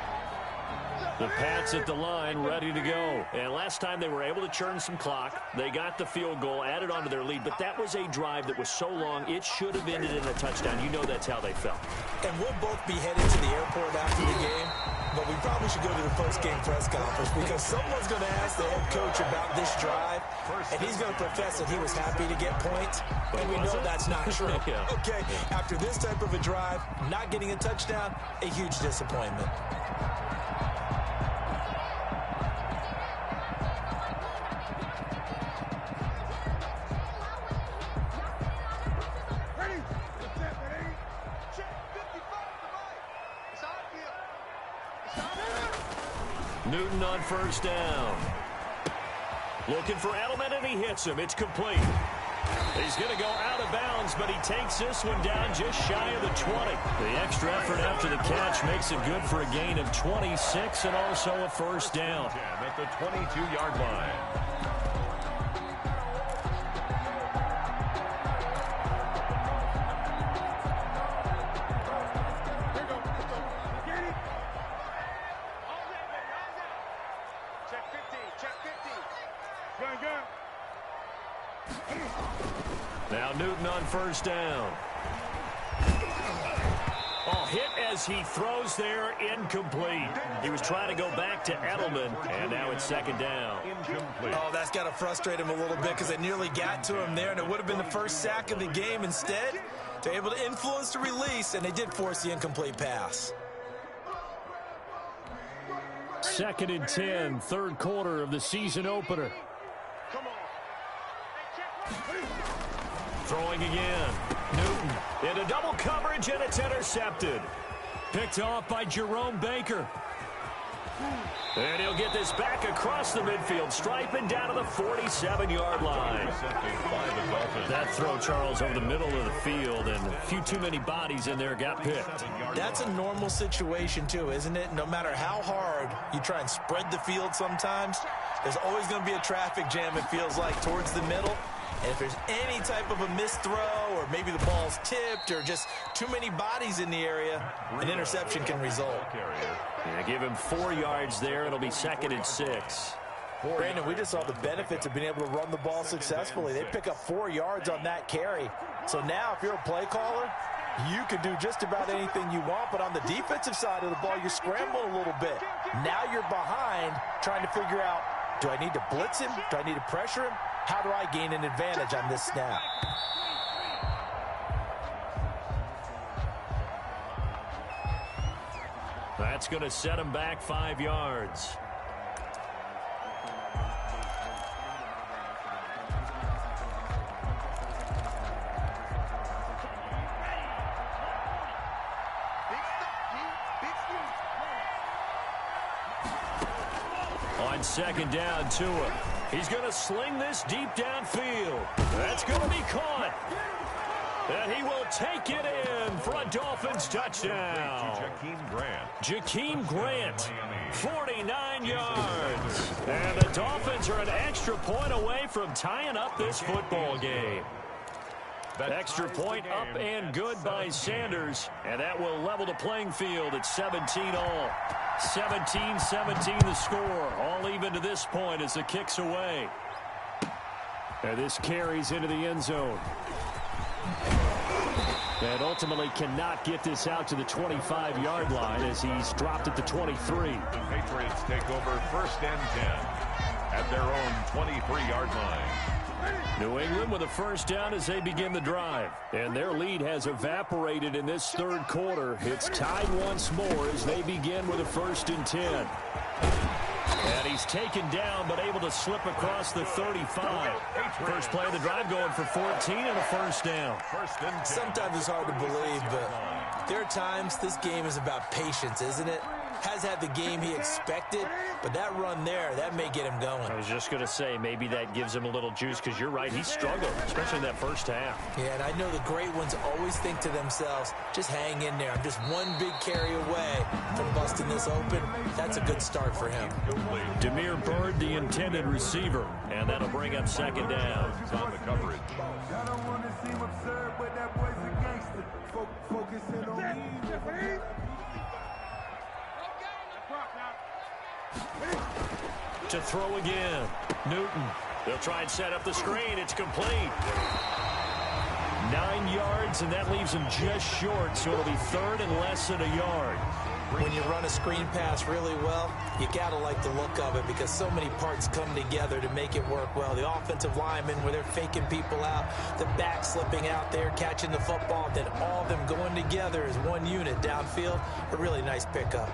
The Pats at the line, ready to go. And last time they were able to churn some clock. They got the field goal, added onto their lead. But that was a drive that was so long, it should have ended in a touchdown. You know that's how they felt. And we'll both be headed to the airport after the game. But we probably should go to the post-game press conference because someone's going to ask the head coach about this drive. And he's going to profess that he was happy to get points. And we know that's not true. Yeah. Okay, after this type of a drive, not getting a touchdown, a huge disappointment. Newton on first down. Looking for Edelman, and he hits him. It's complete. He's going to go out of bounds, but he takes this one down just shy of the 20. The extra effort after the catch makes it good for a gain of 26 and also a first down. At the 22-yard line. Now Newton on first down. Oh, hit as he throws there, incomplete. He was trying to go back to Edelman, and now it's second down. Incomplete. Oh, that's got to frustrate him a little bit because it nearly got to him there, and it would have been the first sack of the game. Instead, they're able to influence the release, and they did force the incomplete pass. Second and 10, third quarter of the season opener. Throwing again. Newton into double coverage, and it's intercepted. Picked off by Jerome Baker. And he'll get this back across the midfield stripe and down to the 47-yard line. That throw, Charles, over the middle of the field, and a few too many bodies in there got picked. That's a normal situation, too, isn't it? No matter how hard you try and spread the field sometimes, there's always going to be a traffic jam, it feels like, towards the middle. And if there's any type of a missed throw or maybe the ball's tipped or just too many bodies in the area, an interception can result. Yeah, give him 4 yards there. It'll be second and 6. Brandon, we just saw the benefits of being able to run the ball successfully. They pick up 4 yards on that carry. So now if you're a play caller, you can do just about anything you want. But on the defensive side of the ball, you scramble a little bit. Now you're behind trying to figure out, do I need to blitz him? Do I need to pressure him? How do I gain an advantage on this snap? That's going to set him back 5 yards. On second down, Tua. He's going to sling this deep downfield. That's going to be caught. And he will take it in for a Dolphins touchdown. Jakeem Grant, 49 yards. And the Dolphins are an extra point away from tying up this football game. Extra point up and good by Sanders. And that will level the playing field at 17-all. 17-17 the score. All even to this point as the kick's away. And this carries into the end zone. And ultimately cannot get this out to the 25-yard line as he's dropped at the 23. The Patriots take over first and 10 at their own 23-yard line. New England with a first down as they begin the drive. And their lead has evaporated in this third quarter. It's tied once more as they begin with a first and 10. And he's taken down but able to slip across the 35. First play of the drive going for 14 and a first down. Sometimes it's hard to believe, but there are times this game is about patience, isn't it? Has had the game he expected, but that run there, that may get him going. I was just going to say, maybe that gives him a little juice because you're right, he struggled, especially in that first half. Yeah, and I know the great ones always think to themselves, just hang in there. I'm just one big carry away from busting this open. That's a good start for him. Demir Bird, the intended receiver, and that'll bring up second down. On the coverage. I don't want to seem absurd, but that boy's a gangster. Focusing on me. To throw again. Newton. They'll try and set up the screen. It's complete. 9 yards, and that leaves him just short, so it'll be third and less than a yard. When you run a screen pass really well, you got to like the look of it because so many parts come together to make it work well. The offensive linemen, where they're faking people out, the back slipping out there, catching the football, then all of them going together as one unit downfield. A really nice pickup.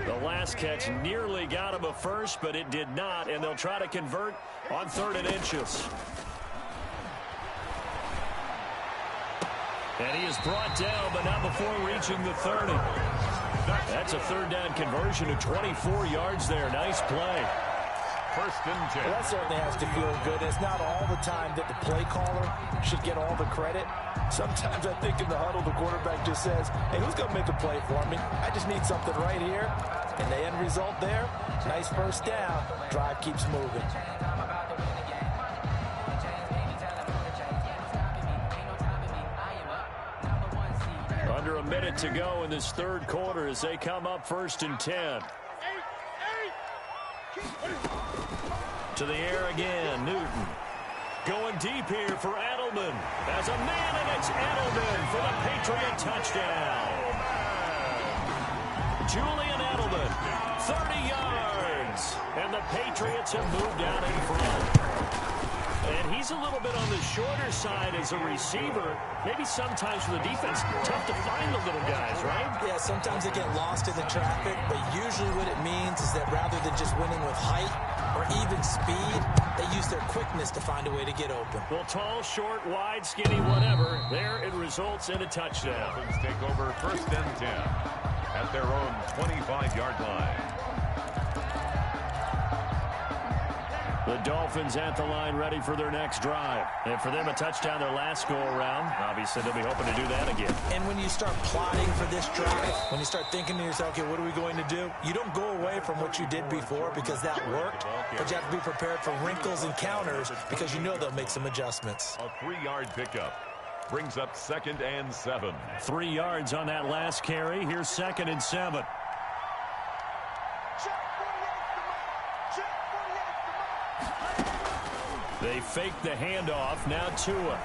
The last catch nearly got him a first, but it did not, and they'll try to convert on 3rd and inches. And he is brought down, but not before reaching the 30. That's a 3rd down conversion of 24 yards there. Nice play. 1st and 10. Well, that certainly has to feel good. It's not all the time that the play caller should get all the credit. Sometimes I think in the huddle, the quarterback just says, hey, who's going to make a play for me? I just need something right here. And the end result there, nice 1st down. Drive keeps moving. Under a minute to go in this 3rd quarter as they come up 1st and 10. To the air again, Newton. Going deep here for Edelman. As a man, and it's Edelman for the Patriot touchdown. Julian Edelman, 30 yards. And the Patriots have moved out in front. And he's a little bit on the shorter side as a receiver. Maybe sometimes for the defense, tough to find the little guys, right? Yeah, sometimes they get lost in the traffic, but usually what it means is that rather than just winning with height or even speed, they use their quickness to find a way to get open. Well, tall, short, wide, skinny, whatever. There it results in a touchdown. Dolphins take over 1st and 10 at their own 25-yard line. The Dolphins at the line ready for their next drive. And for them, a touchdown their last go-around. Obviously, they'll be hoping to do that again. And when you start plotting for this drive, when you start thinking to yourself, okay, what are we going to do? You don't go away from what you did before because that worked, but you have to be prepared for wrinkles and counters because you know they'll make some adjustments. A 3-yard pickup brings up 2nd and 7. 3 yards on that last carry. Here's 2nd and 7. They fake the handoff. Now Tua.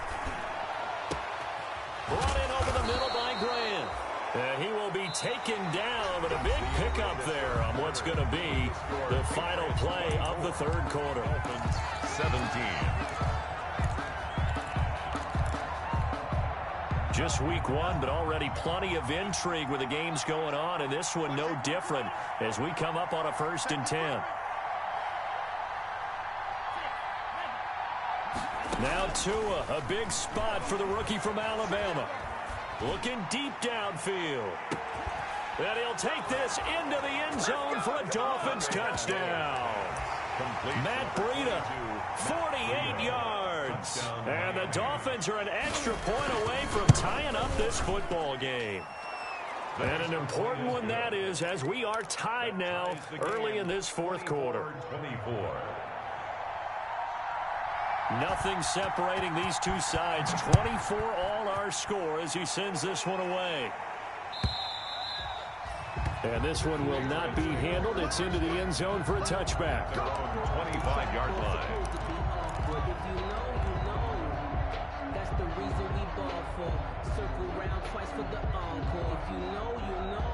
Brought in over the middle by Graham. And he will be taken down, but a big pickup there on what's going to be the final play of the 3rd quarter. 17. Just week 1, but already plenty of intrigue with the games going on, and this one no different as we come up on a 1st and 10. Now Tua, a big spot for the rookie from Alabama. Looking deep downfield. And he'll take this into the end zone for a Dolphins touchdown. Matt Breida, 48 yards. And the Dolphins are an extra point away from tying up this football game. And an important one that is, as we are tied now early in this 4th quarter. 24. Nothing separating these two sides. 24 all our score as he sends this one away. And this one will not be handled. It's into the end zone for a touchback. 25-yard line. If you know, you know. That's the reason we ball for. Circle round twice for the encore. If you know, you know.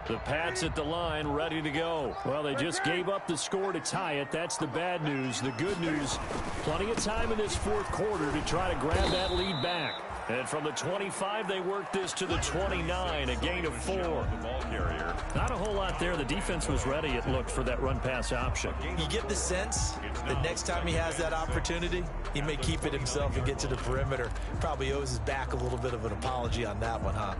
The Pats at the line, ready to go. Well, they just gave up the score to tie it. That's the bad news. The good news, plenty of time in this 4th quarter to try to grab that lead back. And from the 25, they worked this to the 29, a gain of 4. Not a whole lot there. The defense was ready, it looked, for that run-pass option. You get the sense that next time he has that opportunity, he may keep it himself and get to the perimeter. Probably owes his back a little bit of an apology on that one, huh?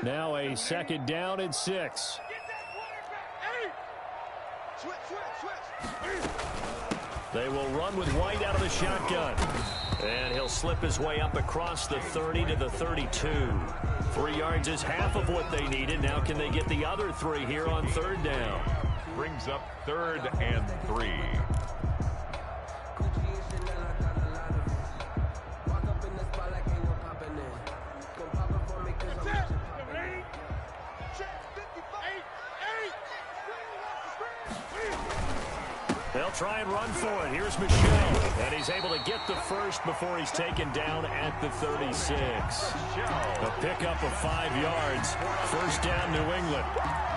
Now a 2nd down and 6. They will run with White out of the shotgun. And he'll slip his way up across the 30 to the 32. 3 yards is half of what they needed. Now can they get the other 3 here on third down? Brings up 3rd and 3. They'll try and run for it. Here's Michelle. And he's able to get the first before he's taken down at the 36. A pickup of 5 yards. First down, New England.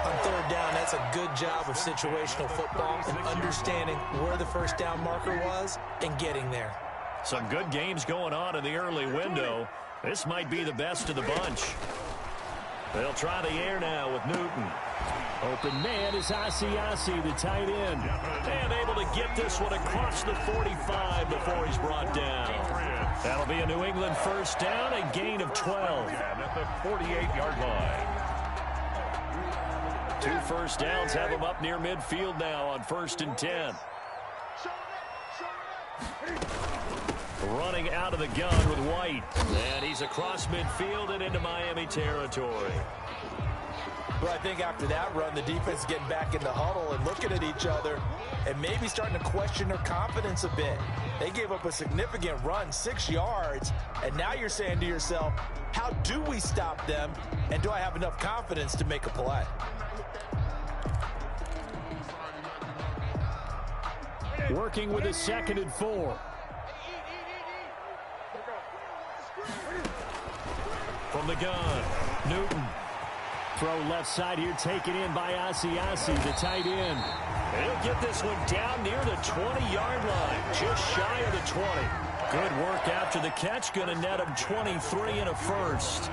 On third down, that's a good job of situational football and understanding where the first down marker was and getting there. Some good games going on in the early window. This might be the best of the bunch. They'll try the air now with Newton. Open man is Asiasi, the tight end. And able to get this one across the 45 before he's brought down. That'll be a New England first down, a gain of 12. At the 48-yard line. 2 first downs have him up near midfield now on 1st and 10. Running out of the gun with White. And he's across midfield and into Miami territory. But I think after that run, the defense is getting back in the huddle and looking at each other and maybe starting to question their confidence a bit. They gave up a significant run, 6 yards, and now you're saying to yourself, how do we stop them, and do I have enough confidence to make a play? Working with a 2nd and 4. From the gun, Newton. Throw left side here, taken in by Asiasi, the tight end. He'll get this one down near the 20-yard line, just shy of the 20. Good work after the catch, going to net him 23 and a first.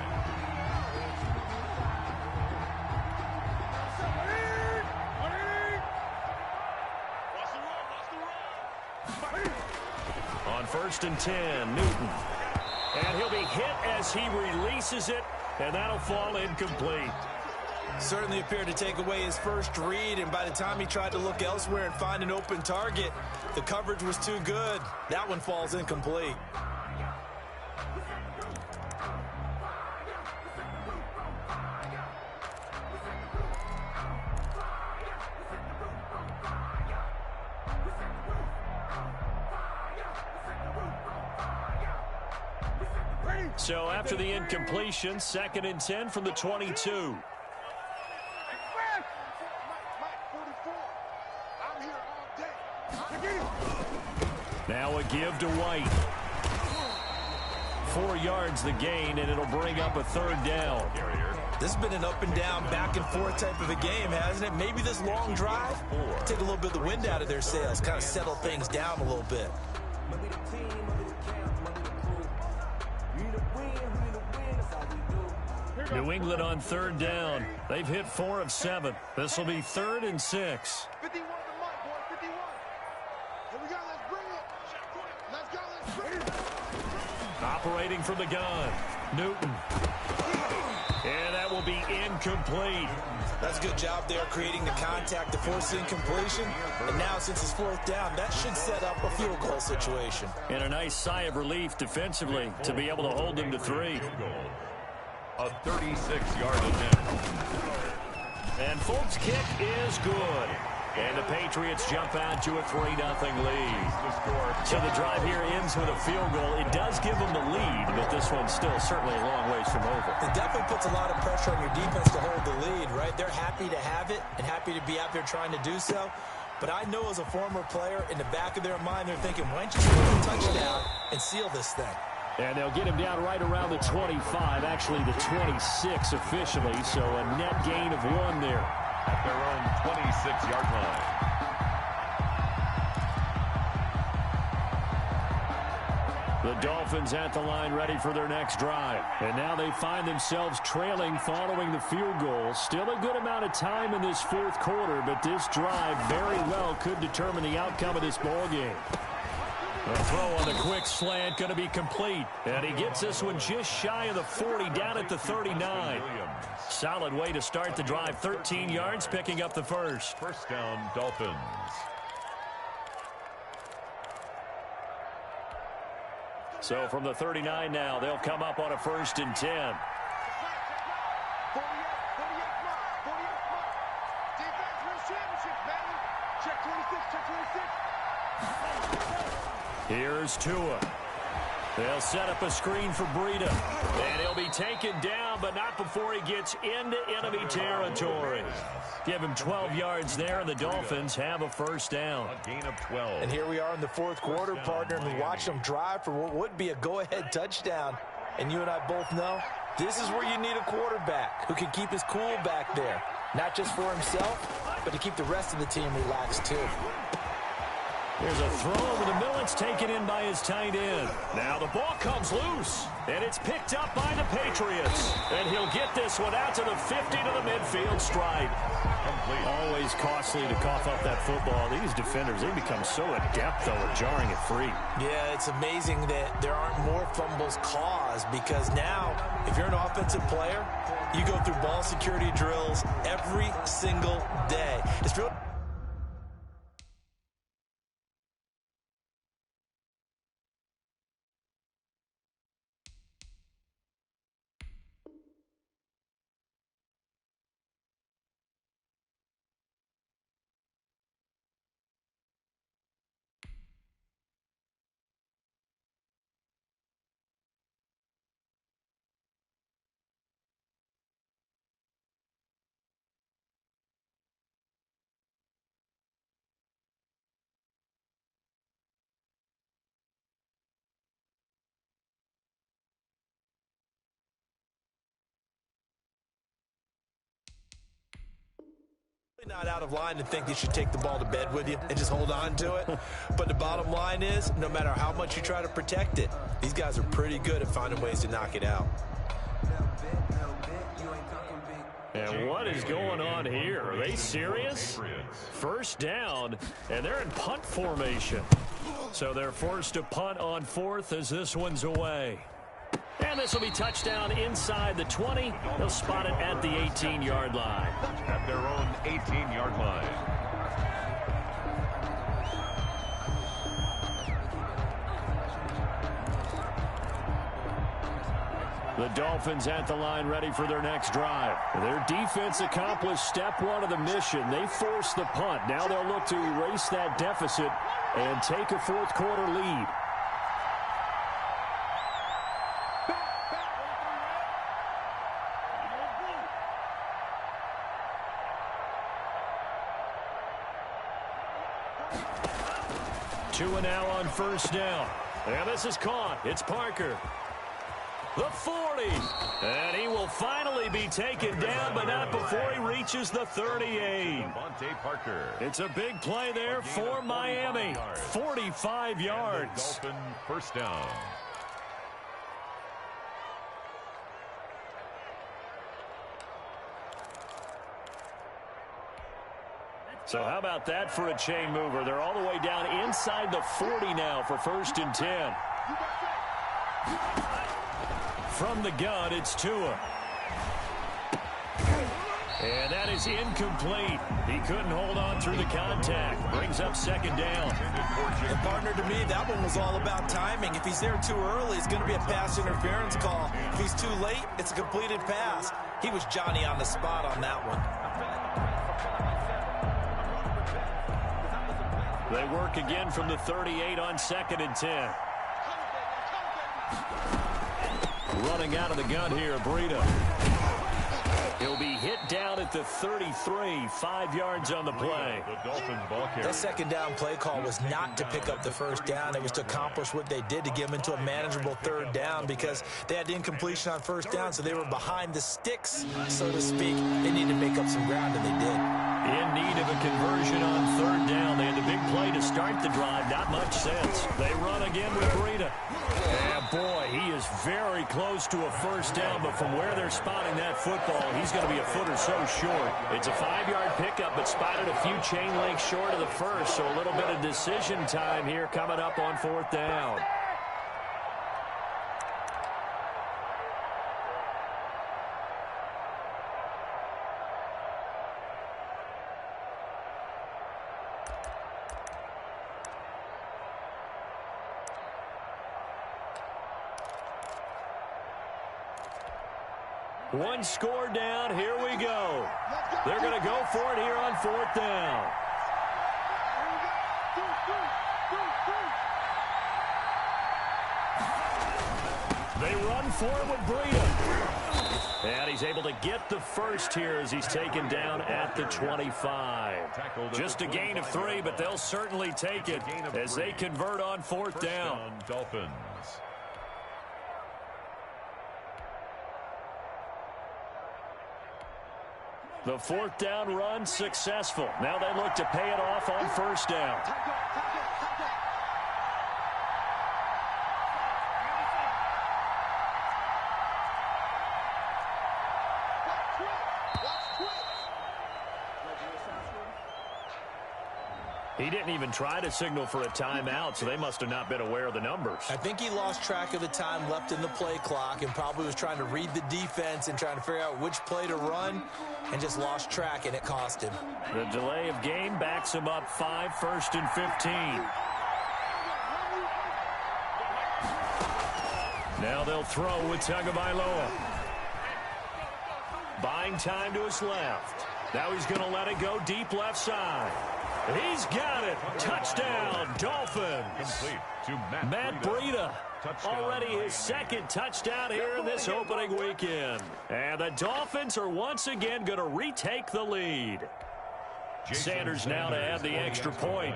On 1st and 10, Newton. And he'll be hit as he releases it, and that'll fall incomplete. Certainly appeared to take away his first read, and by the time he tried to look elsewhere and find an open target, the coverage was too good. That one falls incomplete. So after the incompletion, 2nd and 10 from the 22. Now a give to White. 4 yards the gain, and it'll bring up a 3rd down. This has been an up and down, back and forth type of a game, hasn't it? Maybe this long drive, take a little bit of the wind out of their sails, kind of settle things down a little bit. New England on 3rd down. They've hit 4 of 7. This will be 3rd and 6. 51 to Mike, boy, 51. Here we go, let's bring it. Let's go, let's bring it. Operating from the gun, Newton. And that will be incomplete. That's a good job there, creating the contact to force the incompletion. And now, since it's 4th down, that should set up a field goal situation. And a nice sigh of relief defensively to be able to hold them to 3. A 36-yard attempt. And Folk's kick is good. And the Patriots jump out to a 3-0 lead. So the drive here ends with a field goal. It does give them the lead, but this one's still certainly a long ways from over. It definitely puts a lot of pressure on your defense to hold the lead, right? They're happy to have it and happy to be out there trying to do so. But I know as a former player, in the back of their mind, they're thinking, why don't you score a touchdown and seal this thing? And they'll get him down right around the 25, actually the 26 officially, so a net gain of 1 there. At their own 26-yard line. The Dolphins at the line ready for their next drive. And now they find themselves trailing following the field goal. Still a good amount of time in this 4th quarter, but this drive very well could determine the outcome of this ball game. A throw on the quick slant going to be complete. And he gets this one just shy of the 40, down at the 39. Solid way to start the drive. 13 yards, picking up the first. First down, Dolphins. So from the 39 now, they'll come up on a 1st and 10. 48 mark. Defense wins championships, baby. Check 26, check 26. Here's Tua. They'll set up a screen for Breida. And he'll be taken down, but not before he gets into enemy territory. Give him 12 yards there, and the Dolphins have a first down. A gain of 12. And here we are in the fourth quarter, partner, and we watch them drive for what would be a go-ahead touchdown. And you and I both know this is where you need a quarterback who can keep his cool back there. Not just for himself, but to keep the rest of the team relaxed, too. There's a throw over the middle. It's taken in by his tight end. Now the ball comes loose, and it's picked up by the Patriots. And he'll get this one out to the 50 to the midfield stripe. Always costly to cough up that football. These defenders, they become so adept, though, at jarring it free. Yeah, it's amazing that there aren't more fumbles caused because now, if you're an offensive player, you go through ball security drills every single day. It's really... not out of line to think you should take the ball to bed with you and just hold on to it. But the bottom line is, no matter how much you try to protect it, these guys are pretty good at finding ways to knock it out. And what is going on here? Are they serious? First down, and they're in punt formation. So they're forced to punt on 4th as this one's away. And this will be touchdown inside the 20. They'll spot it at the 18-yard line. At their own 18-yard line. The Dolphins at the line ready for their next drive. Their defense accomplished step 1 of the mission. They forced the punt. Now they'll look to erase that deficit and take a fourth quarter lead. Tua now on first down. And this is caught. It's Parker. The 40. And he will finally be taken down, but not before he reaches the 38. Parker. It's a big play there for Miami. 45 yards. Dolphin first down. So how about that for a chain mover? They're all the way down inside the 40 now for 1st and 10. From the gun, it's Tua. And that is incomplete. He couldn't hold on through the contact. Brings up 2nd down. And partner, to me, that one was all about timing. If he's there too early, it's going to be a pass interference call. If he's too late, it's a completed pass. He was Johnny on the spot on that one. They work again from the 38 on 2nd and 10. Running out of the gun here, Breida. He'll be hit down at the 33, 5 yards on the play. The Dolphins ball carrier. That 2nd down play call was not to pick up the first down. It was to accomplish what they did to get them into a manageable 3rd down because they had incompletion on 1st down, so they were behind the sticks, so to speak. They needed to make up some ground, and they did. In need of a conversion on 3rd down. They had the big play to start the drive. Not much sense. They run again with Breida. And Boy, he is very close to a first down, but from where they're spotting that football, he's going to be a foot or so short. It's a 5-yard pickup, but spotted a few chain links short of the first, so a little bit of decision time here coming up on 4th down. One score down. Here we go. They're going to go for it here on 4th down. They run for it with Breida. And he's able to get the first here as he's taken down at the 25. Just a gain of 3, but they'll certainly take it as they convert on 4th down. Dolphins. The 4th down run successful. Now they look to pay it off on 1st down. He didn't even try to signal for a timeout, so they must have not been aware of the numbers. I think he lost track of the time left in the play clock and probably was trying to read the defense and trying to figure out which play to run and just lost track, and it cost him. The delay of game backs him up 5, 1st and 15. Now they'll throw with Tagovailoa. Buying time to his left. Now he's going to let it go deep left side. He's got it. Touchdown, Dolphins. Complete to Matt Breida. Already his 2nd touchdown here in this opening weekend. And the Dolphins are once again going to retake the lead. Sanders now to add the extra point.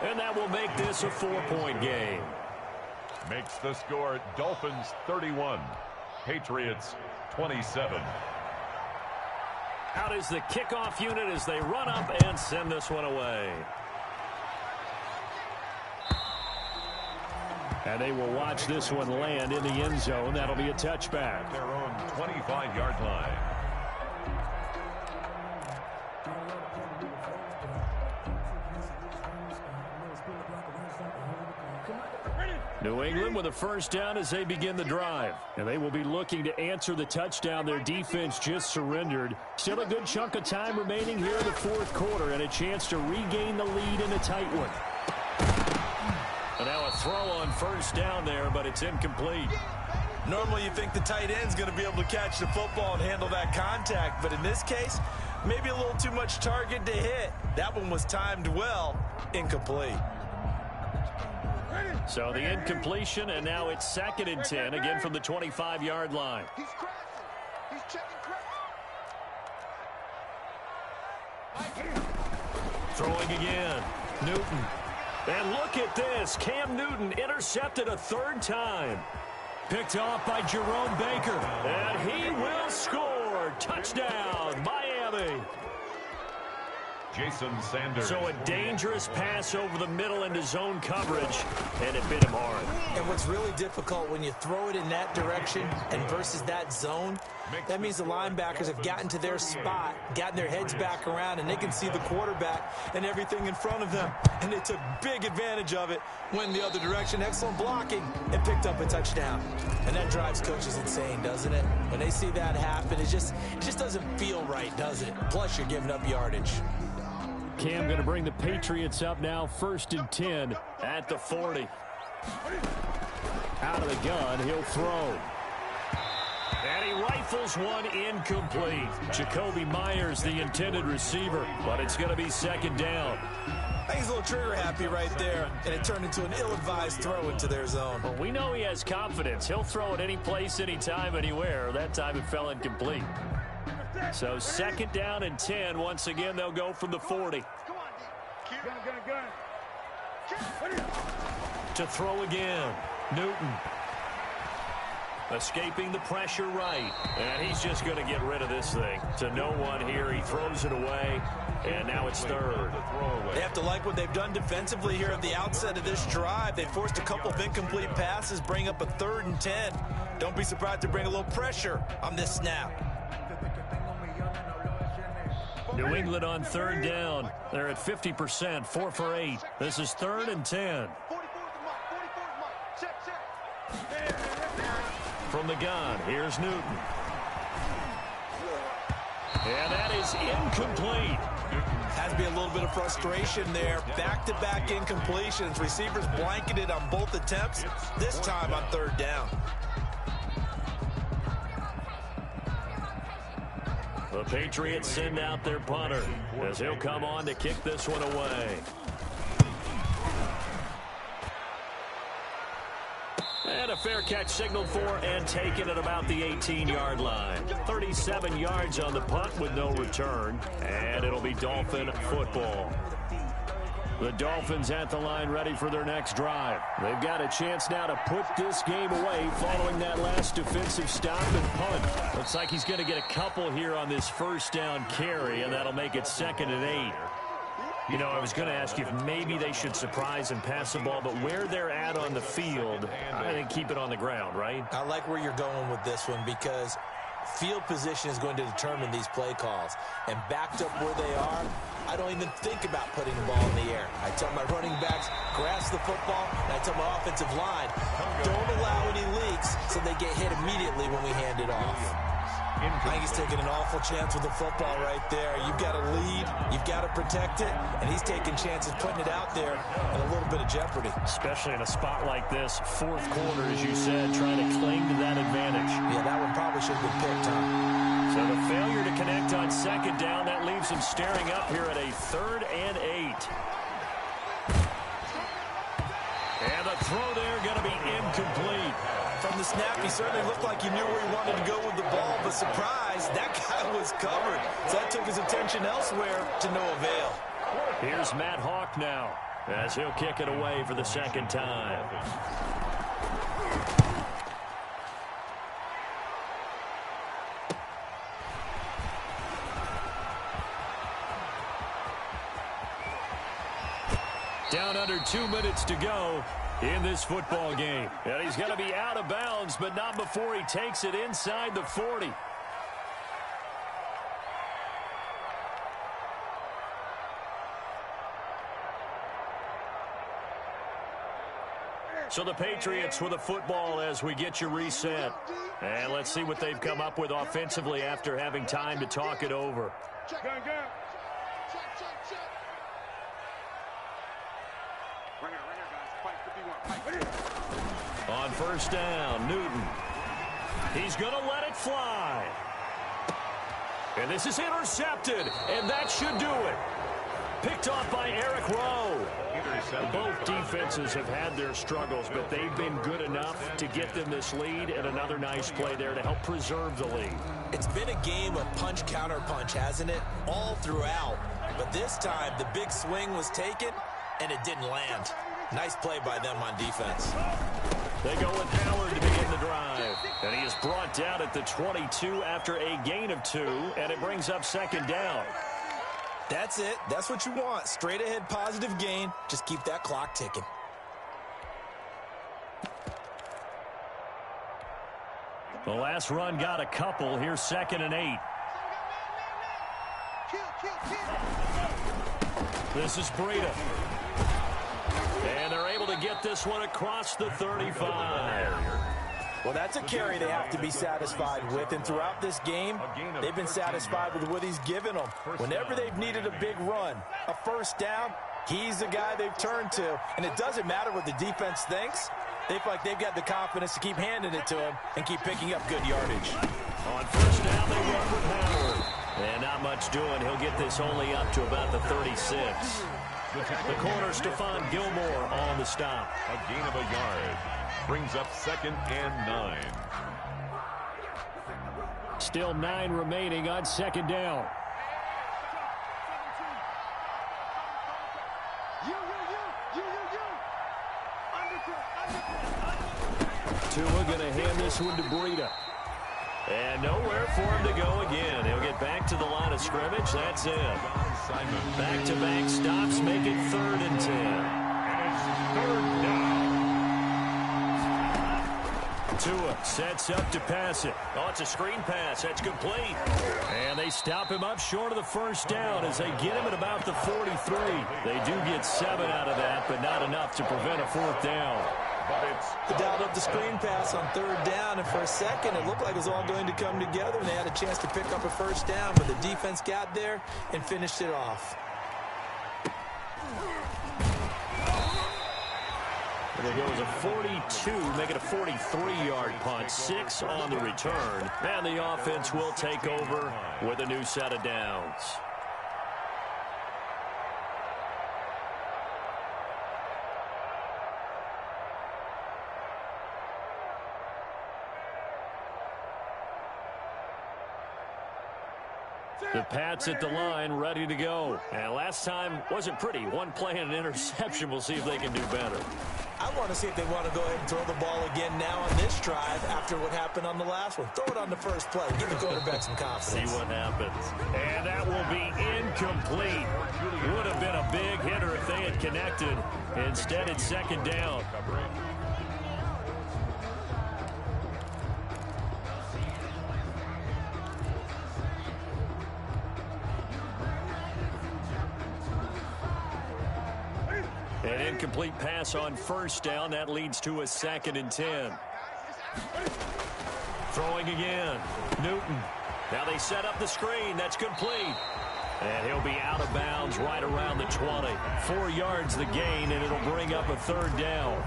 And that will make this a 4-point game. Makes the score Dolphins 31, Patriots 27. Out is the kickoff unit as they run up and send this one away. And they will watch this one land in the end zone. That'll be a touchback. Their own 25-yard line. New England with a first down as they begin the drive. And they will be looking to answer the touchdown their defense just surrendered. Still a good chunk of time remaining here in the 4th quarter and a chance to regain the lead in a tight one. And now a throw on first down there, but it's incomplete. Normally you think the tight end's going to be able to catch the football and handle that contact, but in this case, maybe a little too much target to hit. That one was timed well, incomplete. So the incompletion, and now it's 2nd and 10, again from the 25-yard line. He's crashing. He's checking crash. Throwing again. Newton. And look at this. Cam Newton intercepted a 3rd time. Picked off by Jerome Baker. And he will score. Touchdown, Miami. Jason Sanders. So a dangerous pass over the middle into zone coverage, and it bit him hard. And what's really difficult when you throw it in that direction and versus that zone, that means the linebackers have gotten to their spot, gotten their heads back around, and they can see the quarterback and everything in front of them. And they took big advantage of it, went in the other direction, excellent blocking, and picked up a touchdown. And that drives coaches insane, doesn't it? When they see that happen, it just doesn't feel right, does it? Plus, you're giving up yardage. Cam going to bring the Patriots up now, 1st and 10 at the 40. Out of the gun, he'll throw. And he rifles one incomplete. Jacoby Myers, the intended receiver, but it's going to be 2nd down. I think he's a little trigger happy right there, and it turned into an ill-advised throw into their zone. Well, we know he has confidence. He'll throw it any place, anytime, anywhere. That time it fell incomplete. So 2nd down and 10. Once again, they'll go from the 40. To throw again. Newton. Escaping the pressure right. And he's just going to get rid of this thing. To no one here. He throws it away. And now it's third. They have to like what they've done defensively here at the outset of this drive. They forced a couple of incomplete passes, bring up a 3rd and 10. Don't be surprised to bring a little pressure on this snap. New England on 3rd down. They're at 50%, 4 for 8. This is 3rd and 10. From the gun, here's Newton. And that is incomplete. Has to be a little bit of frustration there. Back-to-back incompletions. Receivers blanketed on both attempts, this time on 3rd down. The Patriots send out their punter as he'll come on to kick this one away. And a fair catch signaled for and taken at about the 18-yard line. 37 yards on the punt with no return. And it'll be Dolphin football. The Dolphins at the line ready for their next drive. They've got a chance now to put this game away following that last defensive stop and punt. Looks like he's going to get a couple here on this 1st down carry, and that'll make it 2nd and 8. You know, I was going to ask you if maybe they should surprise and pass the ball, but where they're at on the field, I think keep it on the ground, right? I like where you're going with this one because field position is going to determine these play calls. And backed up where they are, I don't even think about putting the ball in the air. I tell my running backs, grasp the football, and I tell my offensive line, don't allow any leaks so they get hit immediately when we hand it off. I think he's taking an awful chance with the football right there. You've got to lead, you've got to protect it, and he's taking chances putting it out there in a little bit of jeopardy. Especially in a spot like this, 4th quarter, as you said, trying to cling to that advantage. Yeah, that one probably should have been picked, huh? So the failure to connect on 2nd down, that leaves him staring up here at a 3rd and 8. And the throw there going to be incomplete. From the snap, he certainly looked like he knew where he wanted to go with the ball, but surprise, that guy was covered. So that took his attention elsewhere to no avail. Here's Matt Hawk now as he'll kick it away for the 2nd time. Down under 2 minutes to go in this football game. And he's going to be out of bounds, but not before he takes it inside the 40. So the Patriots with a football as we get you reset. And let's see what they've come up with offensively after having time to talk it over. Check. Check, check. On 1st down, Newton. He's going to let it fly. And this is intercepted, and that should do it. Picked off by Eric Rowe. Both defenses have had their struggles, but they've been good enough to get them this lead, and another nice play there to help preserve the lead. It's been a game of punch-counter-punch, hasn't it? All throughout. But this time, the big swing was taken, and it didn't land. Nice play by them on defense. They go with Howard to begin the drive. And he is brought down at the 22 after a gain of 2, and it brings up 2nd down. That's it. That's what you want. Straight ahead positive gain. Just keep that clock ticking. The last run got a couple. Here's 2nd and 8. This is Breida. And they're able to get this one across the 35. Well, that's a carry they have to be satisfied with. And throughout this game, they've been satisfied with what he's given them. Whenever they've needed a big run, a 1st down, he's the guy they've turned to. And it doesn't matter what the defense thinks. They feel like they've got the confidence to keep handing it to him and keep picking up good yardage. On 1st down, they run with Howard. And not much doing. He'll get this only up to about the 36. The corner, Stephon Gilmore on the stop. A gain of a yard. Brings up 2nd and 9. Still 9 remaining on 2nd down. Tua going to hand this one to Breida. And nowhere for him to go again. He'll get back to the line of scrimmage. That's it. Back-to-back stops make it 3rd and 10. And it's 3rd down. Tua sets up to pass it. Oh, it's a screen pass. That's complete. And they stop him up short of the first down as they get him at about the 43. They do get 7 out of that, but not enough to prevent a 4th down. They dialed up the screen pass on 3rd down, and for a second it looked like it was all going to come together, and they had a chance to pick up a 1st down, but the defense got there and finished it off. There goes a 42, make it a 43-yard punt, 6 on the return, and the offense will take over with a new set of downs. The Pats at the line, ready to go. And last time wasn't pretty. One play and an interception. We'll see if they can do better. I want to see if they want to go ahead and throw the ball again now on this drive after what happened on the last one. Throw it on the first play. Give the quarterback some confidence. See what happens. And that will be incomplete. Would have been a big hitter if they had connected. Instead, it's 2nd down. An incomplete pass on 1st down. That leads to a 2nd and 10. Throwing again. Newton. Now they set up the screen. That's complete. And he'll be out of bounds right around the 20. 4 yards the gain, and it'll bring up a 3rd down.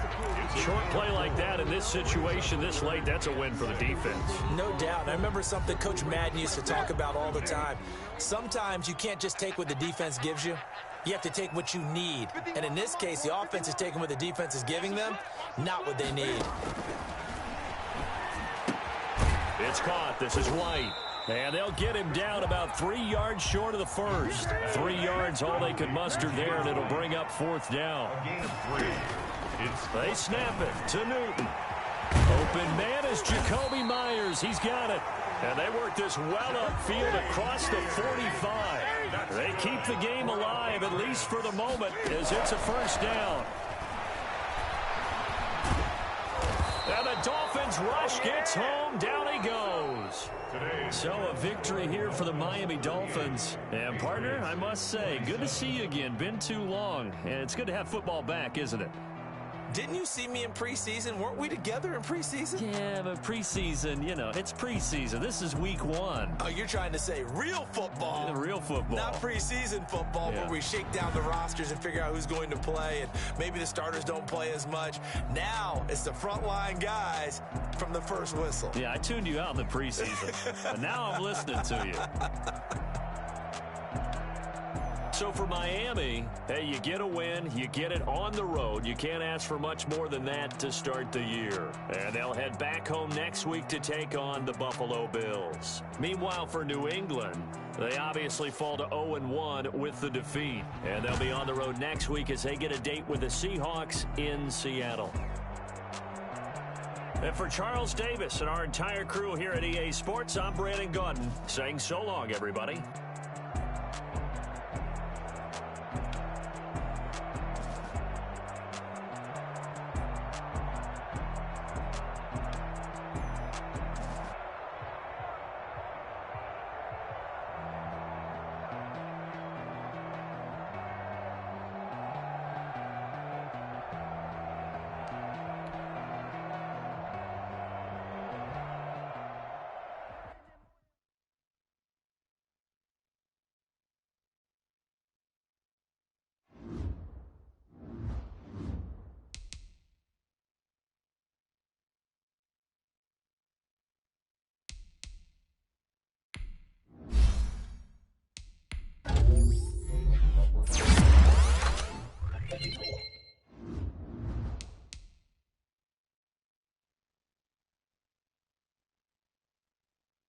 Short play like that in this situation this late, that's a win for the defense. No doubt. I remember something Coach Madden used to talk about all the time. Sometimes you can't just take what the defense gives you. You have to take what you need. And in this case, the offense is taking what the defense is giving them, not what they need. It's caught. This is White. And they'll get him down about 3 yards short of the first. 3 yards all they could muster there, and it'll bring up 4th down. A gain of 3. They snap it to Newton. Open man is Jacoby Myers. He's got it. And they work this well upfield across the 45. They keep the game alive, at least for the moment, as it's a 1st down. And the Dolphins rush gets home. Down he goes. So a victory here for the Miami Dolphins. And, partner, I must say, good to see you again. Been too long. And it's good to have football back, isn't it? Didn't you see me in preseason? Weren't we together in preseason? Yeah, but preseason, you know, it's preseason. This is week 1. Oh, you're trying to say real football. Yeah, real football. Not preseason football, Yeah. where we shake down the rosters and figure out who's going to play, and maybe the starters don't play as much. Now it's the frontline guys from the first whistle. Yeah, I tuned you out in the preseason, but now I'm listening to you. So for Miami, hey, you get a win, you get it on the road. You can't ask for much more than that to start the year. And they'll head back home next week to take on the Buffalo Bills. Meanwhile, for New England, they obviously fall to 0-1 with the defeat. And they'll be on the road next week as they get a date with the Seahawks in Seattle. And for Charles Davis and our entire crew here at EA Sports, I'm Brandon Gaudin saying so long, everybody.